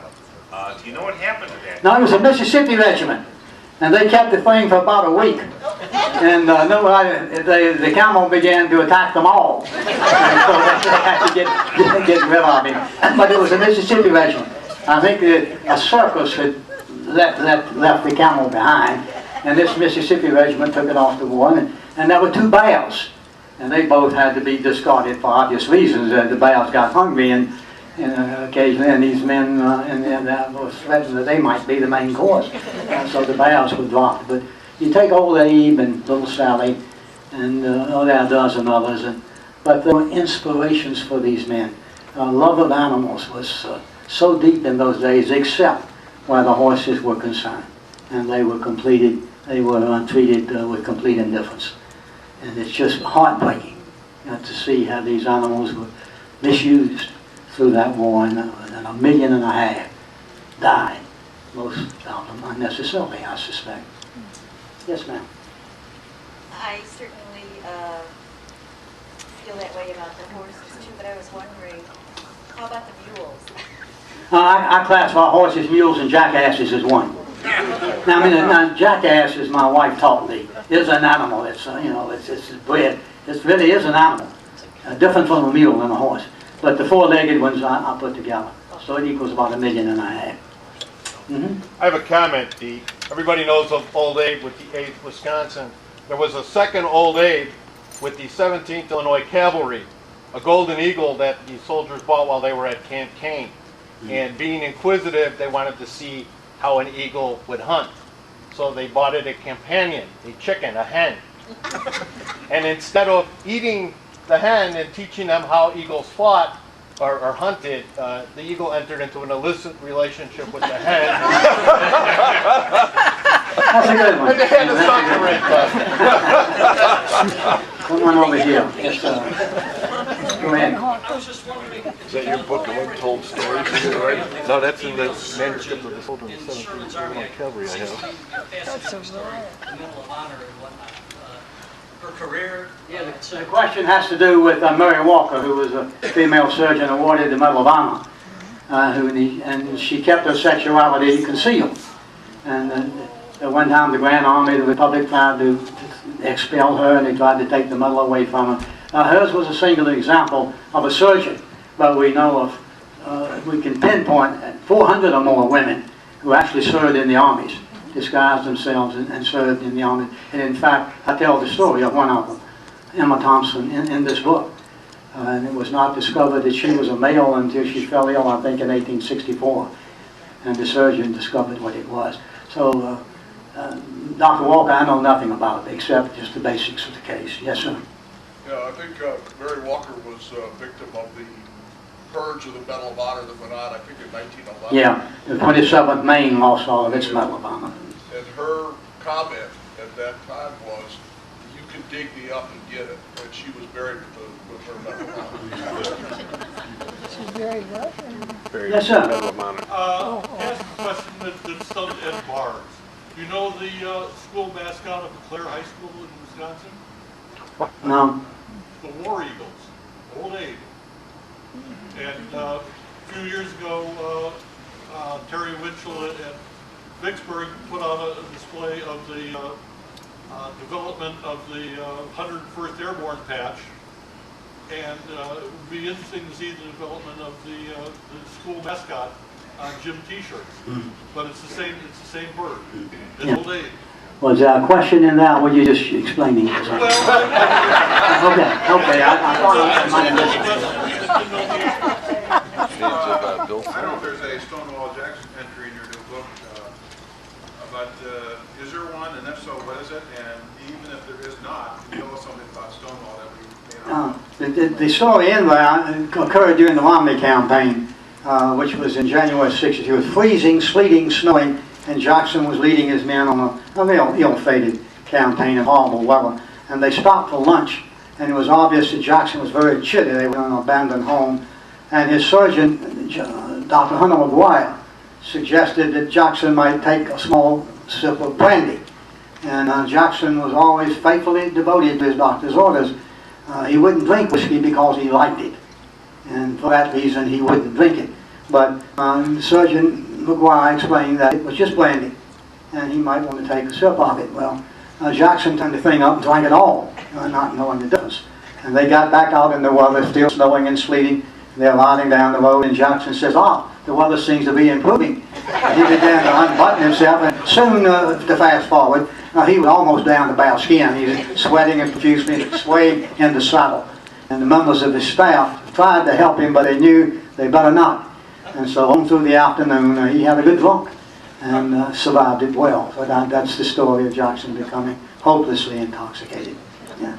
Speaker 4: Do you know what happened to that?
Speaker 1: No, it was a Mississippi regiment, and they kept the thing for about a week. And the camel began to attack them all. And so they had to get rid of him. But it was a Mississippi regiment. I think that a circus had left the camel behind, and this Mississippi regiment took it off the war. And there were two bears, and they both had to be discarded for obvious reasons. The bears got hungry, and occasionally, and these men were threatened that they might be the main cause. So the bears were dropped. But you take old Abe and little Sally, and there are a dozen others, but there were inspirations for these men. Love of animals was so deep in those days, except where the horses were concerned, and they were treated with complete indifference. And it's just heartbreaking to see how these animals were misused through that war, and 1.5 million died, most of them unnecessarily, I suspect. Yes, ma'am.
Speaker 5: I certainly feel that way about the horses too, but I was wondering, how about the mules?
Speaker 1: I classify horses, mules, and jackasses as one. Now, now, jackass, as my wife taught me, is an animal. It's it's bred. It really is an animal, different from a mule and a horse. But the four-legged ones I put together, so it equals about 1.5 million.
Speaker 6: I have a comment. Everybody knows of Old Abe with the 8th Wisconsin. There was a second Old Abe with the 17th Illinois Cavalry, a golden eagle that the soldiers bought while they were at Camp Kane. And being inquisitive, they wanted to see how an eagle would hunt. So they bought it a companion, a chicken, a hen. And instead of eating the hen and teaching them how eagles fought or hunted, the eagle entered into an illicit relationship with the hen.
Speaker 1: That's a good one.
Speaker 6: And they had to separate them.
Speaker 1: Come on over here. Yes, go ahead.
Speaker 7: I was just wondering.
Speaker 2: Is that your book of untold stories? Right? No, that's in the manuscript of the soldier in the 17th Illinois Cavalry I have.
Speaker 7: That's a story. The Medal of Honor and whatnot. Her career. Yeah,
Speaker 1: The question has to do with Mary Walker, who was a female surgeon awarded the Medal of Honor, and she kept her sexuality concealed. And at one time, the Grand Army of the Republic tried to expel her, and they tried to take the medal away from her. Hers was a singular example of a surgeon, but we know of, we can pinpoint 400 or more women who actually served in the armies, disguised themselves and served in the army. And in fact, I tell the story of one of them, Emma Thompson, in this book. And it was not discovered that she was a male until she fell ill, I think, in 1864. And the surgeon discovered what it was. So, Dr. Walker, I know nothing about it except just the basics of the case. Yes, sir.
Speaker 8: Yeah, I think Mary Walker was a victim of the purge of the Medal of Honor that went on, I think, in 1911.
Speaker 1: Yeah, the 27th Maine lost all of its Medal of Honor.
Speaker 8: And her comment at that time was, "You can dig me up and get it," and she was buried with her Medal of Honor.
Speaker 9: She's very good.
Speaker 1: Yes, sir.
Speaker 2: Medal of Honor.
Speaker 10: Ask a question that's done at bars. Do you know the school mascot of Clare High School in Wisconsin?
Speaker 1: No.
Speaker 10: The War Eagles, Old Abe. And a few years ago, Terry Winchell at Vicksburg put on a display of the development of the 101st Airborne patch. And it would be interesting to see the development of the school mascot on gym T-shirts. But it's the same bird. It's
Speaker 1: Yeah.
Speaker 10: Old Abe.
Speaker 1: Was there a question in that? Were you just explaining it? Okay, I thought I might have listened.
Speaker 2: Bill.
Speaker 11: I don't know if there's a Stonewall Jackson entry in your new book, but is there one, and if so, what is it? And even if there is not, can you tell us something about Stonewall that we may not know?
Speaker 1: The story in there occurred during the Romney campaign, which was in January '60. It was freezing, sleeting, snowing, and Jackson was leading his men on a real ill-fated campaign in horrible weather. And they stopped for lunch, and it was obvious that Jackson was very chilly. They were in an abandoned home, And his surgeon, Dr. Hunter McGuire, suggested that Jackson might take a small sip of brandy. And Jackson was always faithfully devoted to his doctor's orders. He wouldn't drink whiskey because he liked it. And for that reason, he wouldn't drink it. But Surgeon McGuire explained that it was just brandy, and he might want to take a sip of it. Well, Jackson turned the thing up and drank it all, not knowing the difference. And they got back out in the weather, still snowing and sleeting. They're riding down the road, and Jackson says, the weather seems to be improving. And he began to unbutton himself, and soon, to fast forward, he was almost down to bare skin. He was sweating and profusely, swaying in the saddle. And the members of his staff tried to help him, but they knew they better not. And so on through the afternoon, he had a good drunk and survived it well. So that's the story of Jackson becoming hopelessly intoxicated. Yeah.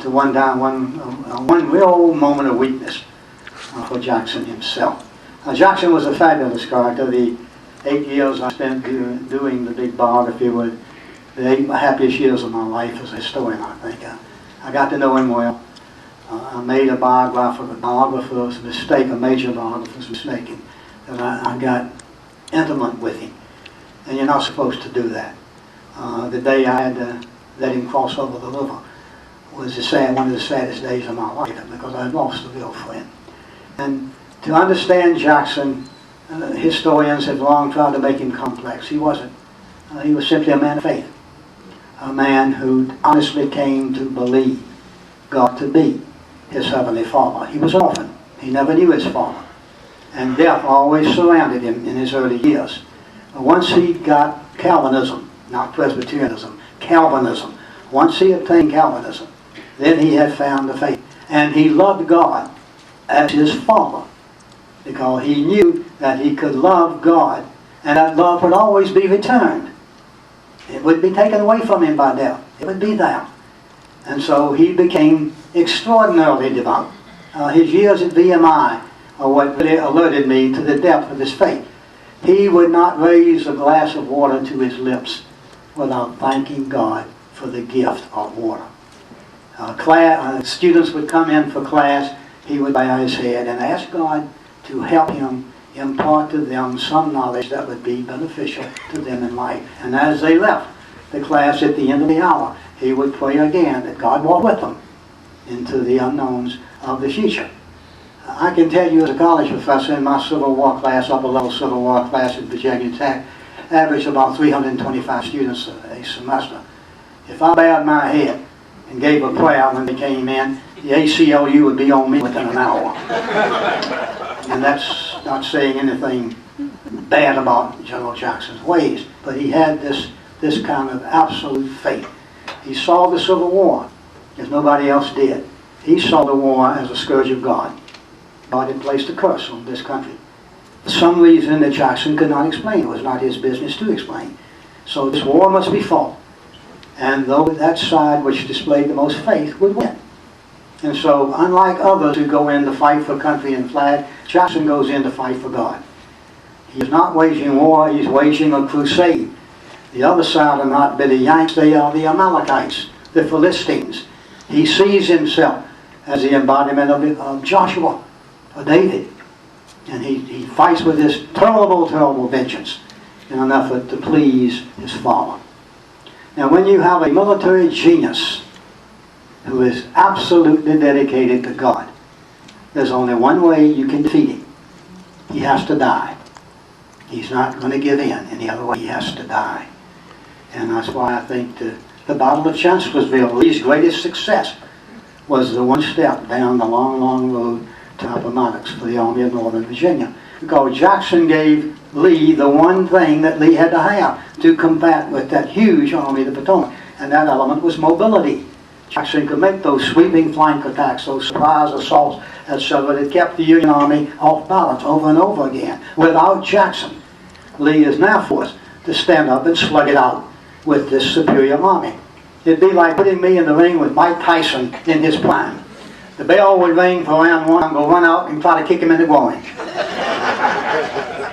Speaker 1: To one real moment of weakness for Jackson himself. Jackson was a fabulous character. The 8 years I spent doing the big biography were the 8 happiest years of my life as a historian, I think. I got to know him well. I made a biographer's mistake, a major biographer's mistake, and I got intimate with him. And you're not supposed to do that. The day I had to let him cross over the river was one of the saddest days of my life because I had lost a real friend. And to understand Jackson, historians have long tried to make him complex. He wasn't. He was simply a man of faith, a man who honestly came to believe God to be his heavenly Father. He was an orphan. He never knew his father. And death always surrounded him in his early years. Once he got Calvinism, not Presbyterianism, Calvinism, once he obtained Calvinism, then he had found the faith. And he loved God as his Father because he knew that he could love God and that love would always be returned. It would be taken away from him by death. It would be there. And so he became extraordinarily devout. His years at VMI are what really alerted me to the depth of his faith. He would not raise a glass of water to his lips without thanking God for the gift of water. Students would come in for class, he would bow his head and ask God to help him impart to them some knowledge that would be beneficial to them in life. And as they left the class at the end of the hour, he would pray again that God walk with them into the unknowns of the future. I can tell you as a college professor in my Civil War class, upper level Civil War class at Virginia Tech, averaged about 325 students a semester. If I bowed my head and gave a prayer when they came in, the ACLU would be on me within an hour. And that's not saying anything bad about General Jackson's ways, but he had this kind of absolute faith. He saw the Civil War as nobody else did. He saw the war as a scourge of God. God had placed a curse on this country. For some reason that Jackson could not explain. It was not his business to explain. So this war must be fought. And though that side which displayed the most faith would win. And so, unlike others who go in to fight for country and flag, Jackson goes in to fight for God. He is not waging war, he's waging a crusade. The other side are not the Yanks, they are the Amalekites, the Philistines. He sees himself as the embodiment of Joshua, of David. And he fights with this terrible, terrible vengeance in an effort to please his father. Now when you have a military genius who is absolutely dedicated to God, there's only one way you can defeat him. He has to die. He's not going to give in any other way. He has to die. And that's why I think the Battle of Chancellorsville, Lee's greatest success, was the one step down the long, long road to Appomattox for the Army of Northern Virginia. Because Jackson gave Lee the one thing that Lee had to have to combat with that huge Army of the Potomac. And that element was mobility. Jackson could make those sweeping flank attacks, those surprise assaults, etc. that kept the Union Army off balance over and over again. Without Jackson, Lee is now forced to stand up and slug it out with this superior army. It'd be like putting me in the ring with Mike Tyson in his prime. The bell would ring for round one, I'm going to run out and try to kick him in the groin.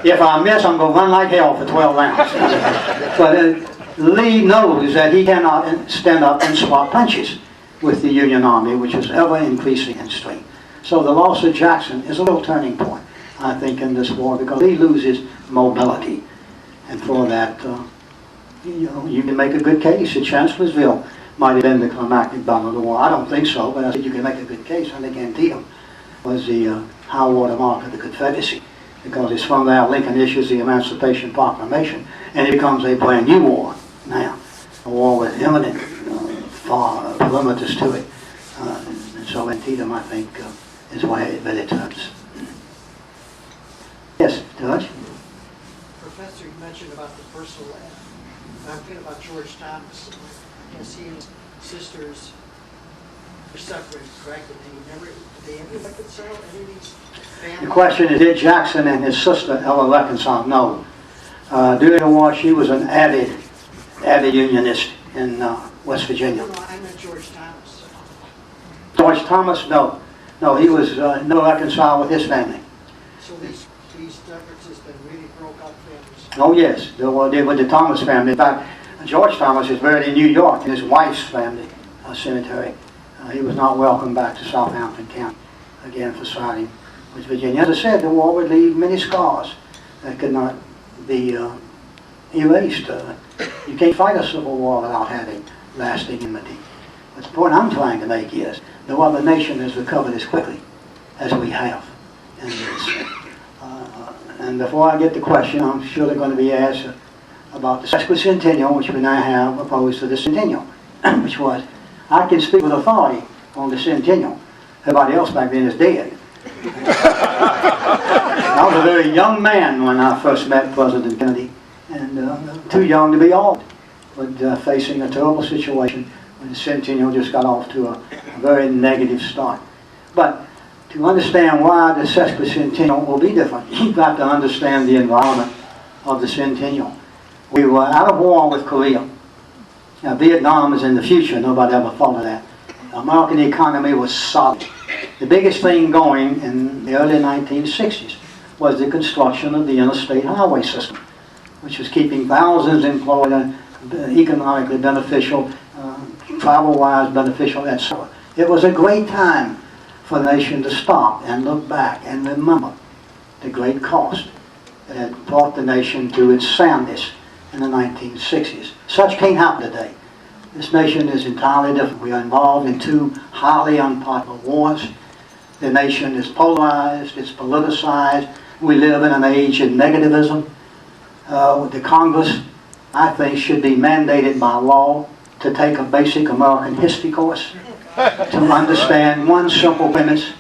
Speaker 1: If I miss, I'm going to run like hell for 12 rounds. But Lee knows that he cannot stand up and swap punches with the Union Army, which is ever increasing in strength. So the loss of Jackson is a real turning point, I think, in this war, because he loses mobility. And for that, you know, you can make a good case that Chancellorsville might have been the climactic battle of the war. I don't think so, but I think you can make a good case. I think Antietam was the high water mark of the Confederacy, because it's from there Lincoln issues the Emancipation Proclamation, and it becomes a brand new war now, a war with imminent far perimeters to it. And so Antietam, I think, is where it really turns. Yes, Judge?
Speaker 9: Professor, you mentioned about the personal land. I'm thinking about George Thomas. I guess he and his sisters were separated, correct? Did they ever reconcile any of these families?
Speaker 1: The question is, did Jackson and his sister ever reconcile? No. During the war, she was an avid Unionist in West Virginia.
Speaker 9: No, I meant George Thomas.
Speaker 1: George Thomas, no. No, he was no reconciled with his family.
Speaker 9: So these differences then really broke up families.
Speaker 1: Oh yes, they were with the Thomas family. In fact, George Thomas is buried in New York in his wife's family cemetery. He was not welcomed back to Southampton County, again for siding with Virginia. As I said, the war would leave many scars that could not be erased. You can't fight a civil war without having lasting enmity. But the point I'm trying to make is, no other nation has recovered as quickly as we have in this. And before I get the question, I'm sure they're going to be asked about the sesquicentennial, which we now have opposed to the centennial, which was, I can speak with authority on the centennial. Everybody else back then is dead. I was a very young man when I first met President Kennedy, and too young to be old, but facing a terrible situation when the centennial just got off to a very negative start. But to understand why the sesquicentennial will be different, you've got to understand the environment of the centennial. We were out of war with Korea. Now, Vietnam is in the future. Nobody ever thought of that. The American economy was solid. The biggest thing going in the early 1960s was the construction of the interstate highway system, which was keeping thousands employed, economically beneficial, travel-wise beneficial, etc. It was a great time for the nation to stop and look back and remember the great cost that had brought the nation to its soundness in the 1960s. Such can't happen today. This nation is entirely different. We are involved in two highly unpopular wars. The nation is polarized, it's politicized. We live in an age of negativism. The Congress, I think, should be mandated by law to take a basic American history course to understand one simple premise,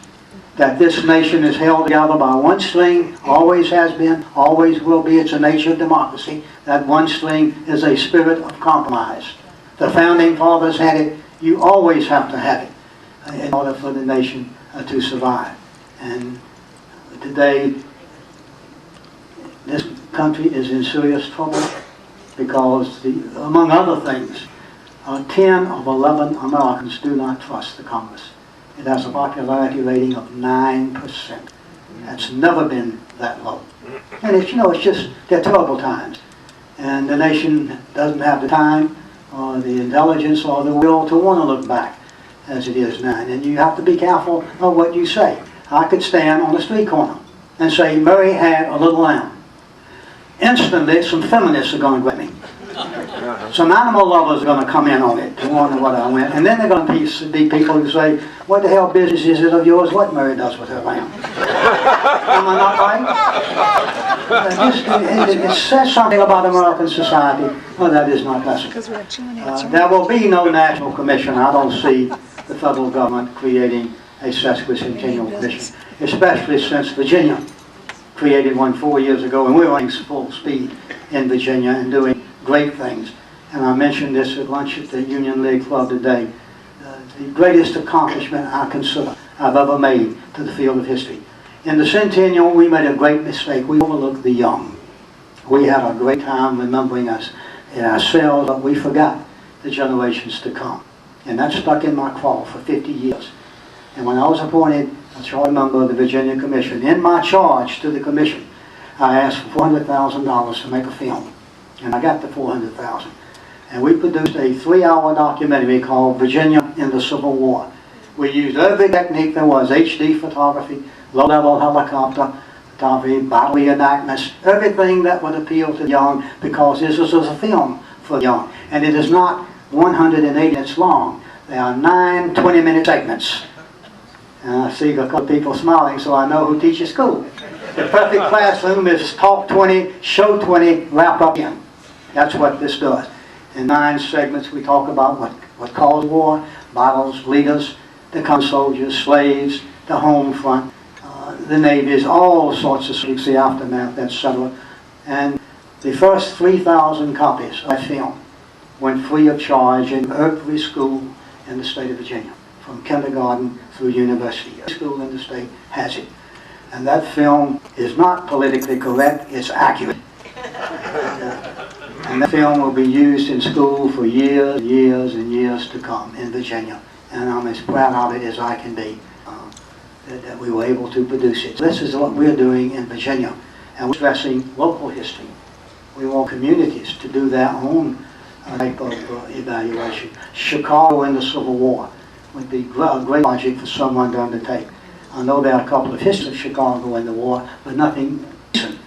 Speaker 1: that this nation is held together by one string, always has been, always will be. It's the nature of democracy. That one string is a spirit of compromise. The Founding Fathers had it. You always have to have it in order for the nation to survive. And today, this country is in serious trouble because, among other things, 10 of 11 Americans do not trust the Congress. It has a popularity rating of 9%. That's never been that low. And it's, it's just, they're terrible times. And the nation doesn't have the time or the intelligence or the will to want to look back as it is now. And you have to be careful of what you say. I could stand on a street corner and say, Mary had a little lamb. Instantly, some feminists are going to grab me. Some animal lovers are going to come in on it to wonder what I went. And then they're going to be people who say, what the hell business is it of yours what Mary does with her lamb? Am I not right? It says something about American society. Well, that is not pleasant. There will be no national commission. I don't see the federal government creating a sesquicentennial commission, especially since Virginia created one 4 years ago, and we're running full speed in Virginia and doing great things. And I mentioned this at lunch at the Union League Club today. The greatest accomplishment I consider I've ever made to the field of history. In the centennial, we made a great mistake. We overlooked the young. We had a great time remembering us in ourselves, but we forgot the generations to come. And that stuck in my craw for 50 years. And when I was appointed a charter member of the Virginia Commission, in my charge to the commission, I asked for $400,000 to make a film. And I got the $400,000. And we produced a 3-hour documentary called Virginia in the Civil War. We used every technique there was, HD photography, low-level helicopter photography, battle reenactments, everything that would appeal to the young, because this was a film for the young. And it is not 180 minutes long. There are 9 20-minute segments. And I see a couple of people smiling, so I know who teaches school. The perfect classroom is talk 20, show 20, wrap up in. That's what this does. In 9 segments we talk about what caused war, battles, leaders, the common soldiers, slaves, the home front, the navies, all sorts of things, the aftermath, etc. And the first 3,000 copies of that film went free of charge in every school in the state of Virginia, from kindergarten through university. Every school in the state has it. And that film is not politically correct, it's accurate. And that film will be used in school for years, years, and years to come in Virginia. And I'm as proud of it as I can be that we were able to produce it. This is what we're doing in Virginia. And we're stressing local history. We want communities to do their own type of evaluation. Chicago in the Civil War would be a great project for someone to undertake. I know there are a couple of histories of Chicago in the war, but nothing recent,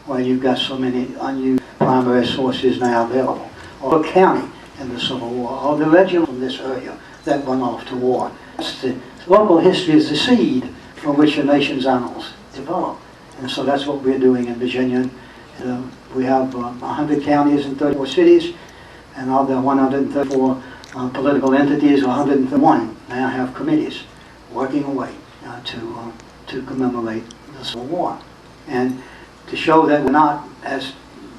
Speaker 1: where you've got so many unused primary sources now available. Or county in the Civil War, or the legend from this area that went off to war. Local history is the seed from which a nation's annals develop. And so that's what we're doing in Virginia. We have 100 counties and 34 cities, and of the 134 political entities, 101 now have committees working away to commemorate the Civil War. And to show that we're not, as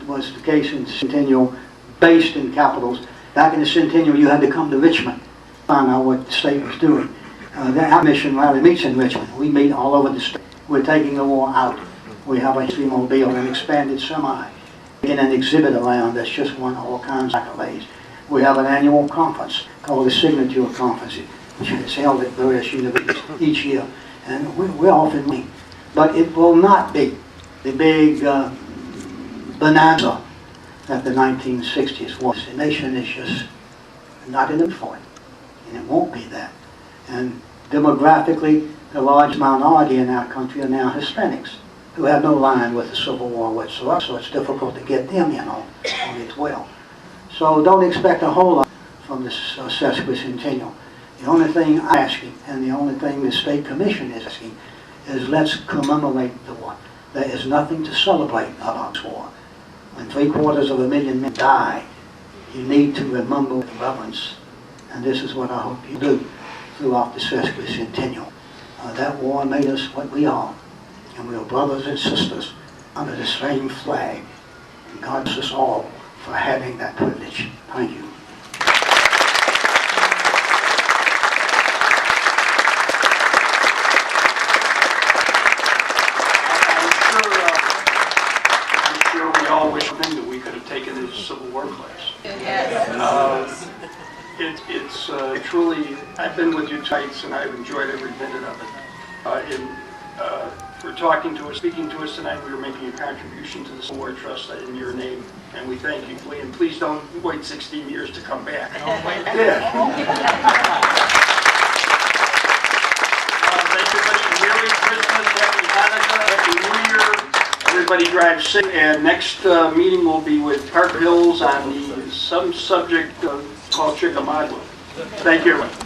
Speaker 1: was the case in the Centennial, based in capitals. Back in the Centennial, you had to come to Richmond to find out what the state was doing. Our mission rally meets in Richmond. We meet all over the state. We're taking the war out. We have a history mobile, an expanded semi, in an exhibit around that's just won all kinds of accolades. We have an annual conference called the Signature Conference, which is held at various universities each year. And we're often meeting. But it will not be the big bonanza that the 1960s was. The nation is just not in it for it. And it won't be that. And demographically, the large minority in our country are now Hispanics, who have no line with the Civil War whatsoever, so it's difficult to get them in on it well. So don't expect a whole lot from this sesquicentennial. The only thing I'm asking, and the only thing the State Commission is asking, is let's commemorate the war. There is nothing to celebrate about this war. When 750,000 men die, you need to remember with reverence. And this is what I hope you do throughout the sesquicentennial. That war made us what we are. And we are brothers and sisters under the same flag. And God bless us all for having that privilege. Thank you.
Speaker 12: I'm sure we all wish that we could have taken this Civil War class.
Speaker 5: Yes.
Speaker 12: It's truly, I've been with you tights and I've enjoyed every minute of it. For talking to us, speaking to us tonight, we were making a contribution to the Civil War Trust in your name, and we thank you. And please don't wait 16 years to come back. Yeah. Thank you much. Merry Christmas, Happy Hanukkah, Happy New Year. Everybody drive safe. And next meeting will be with Parker Hills on some subject called Chickamauga. Thank you, everyone.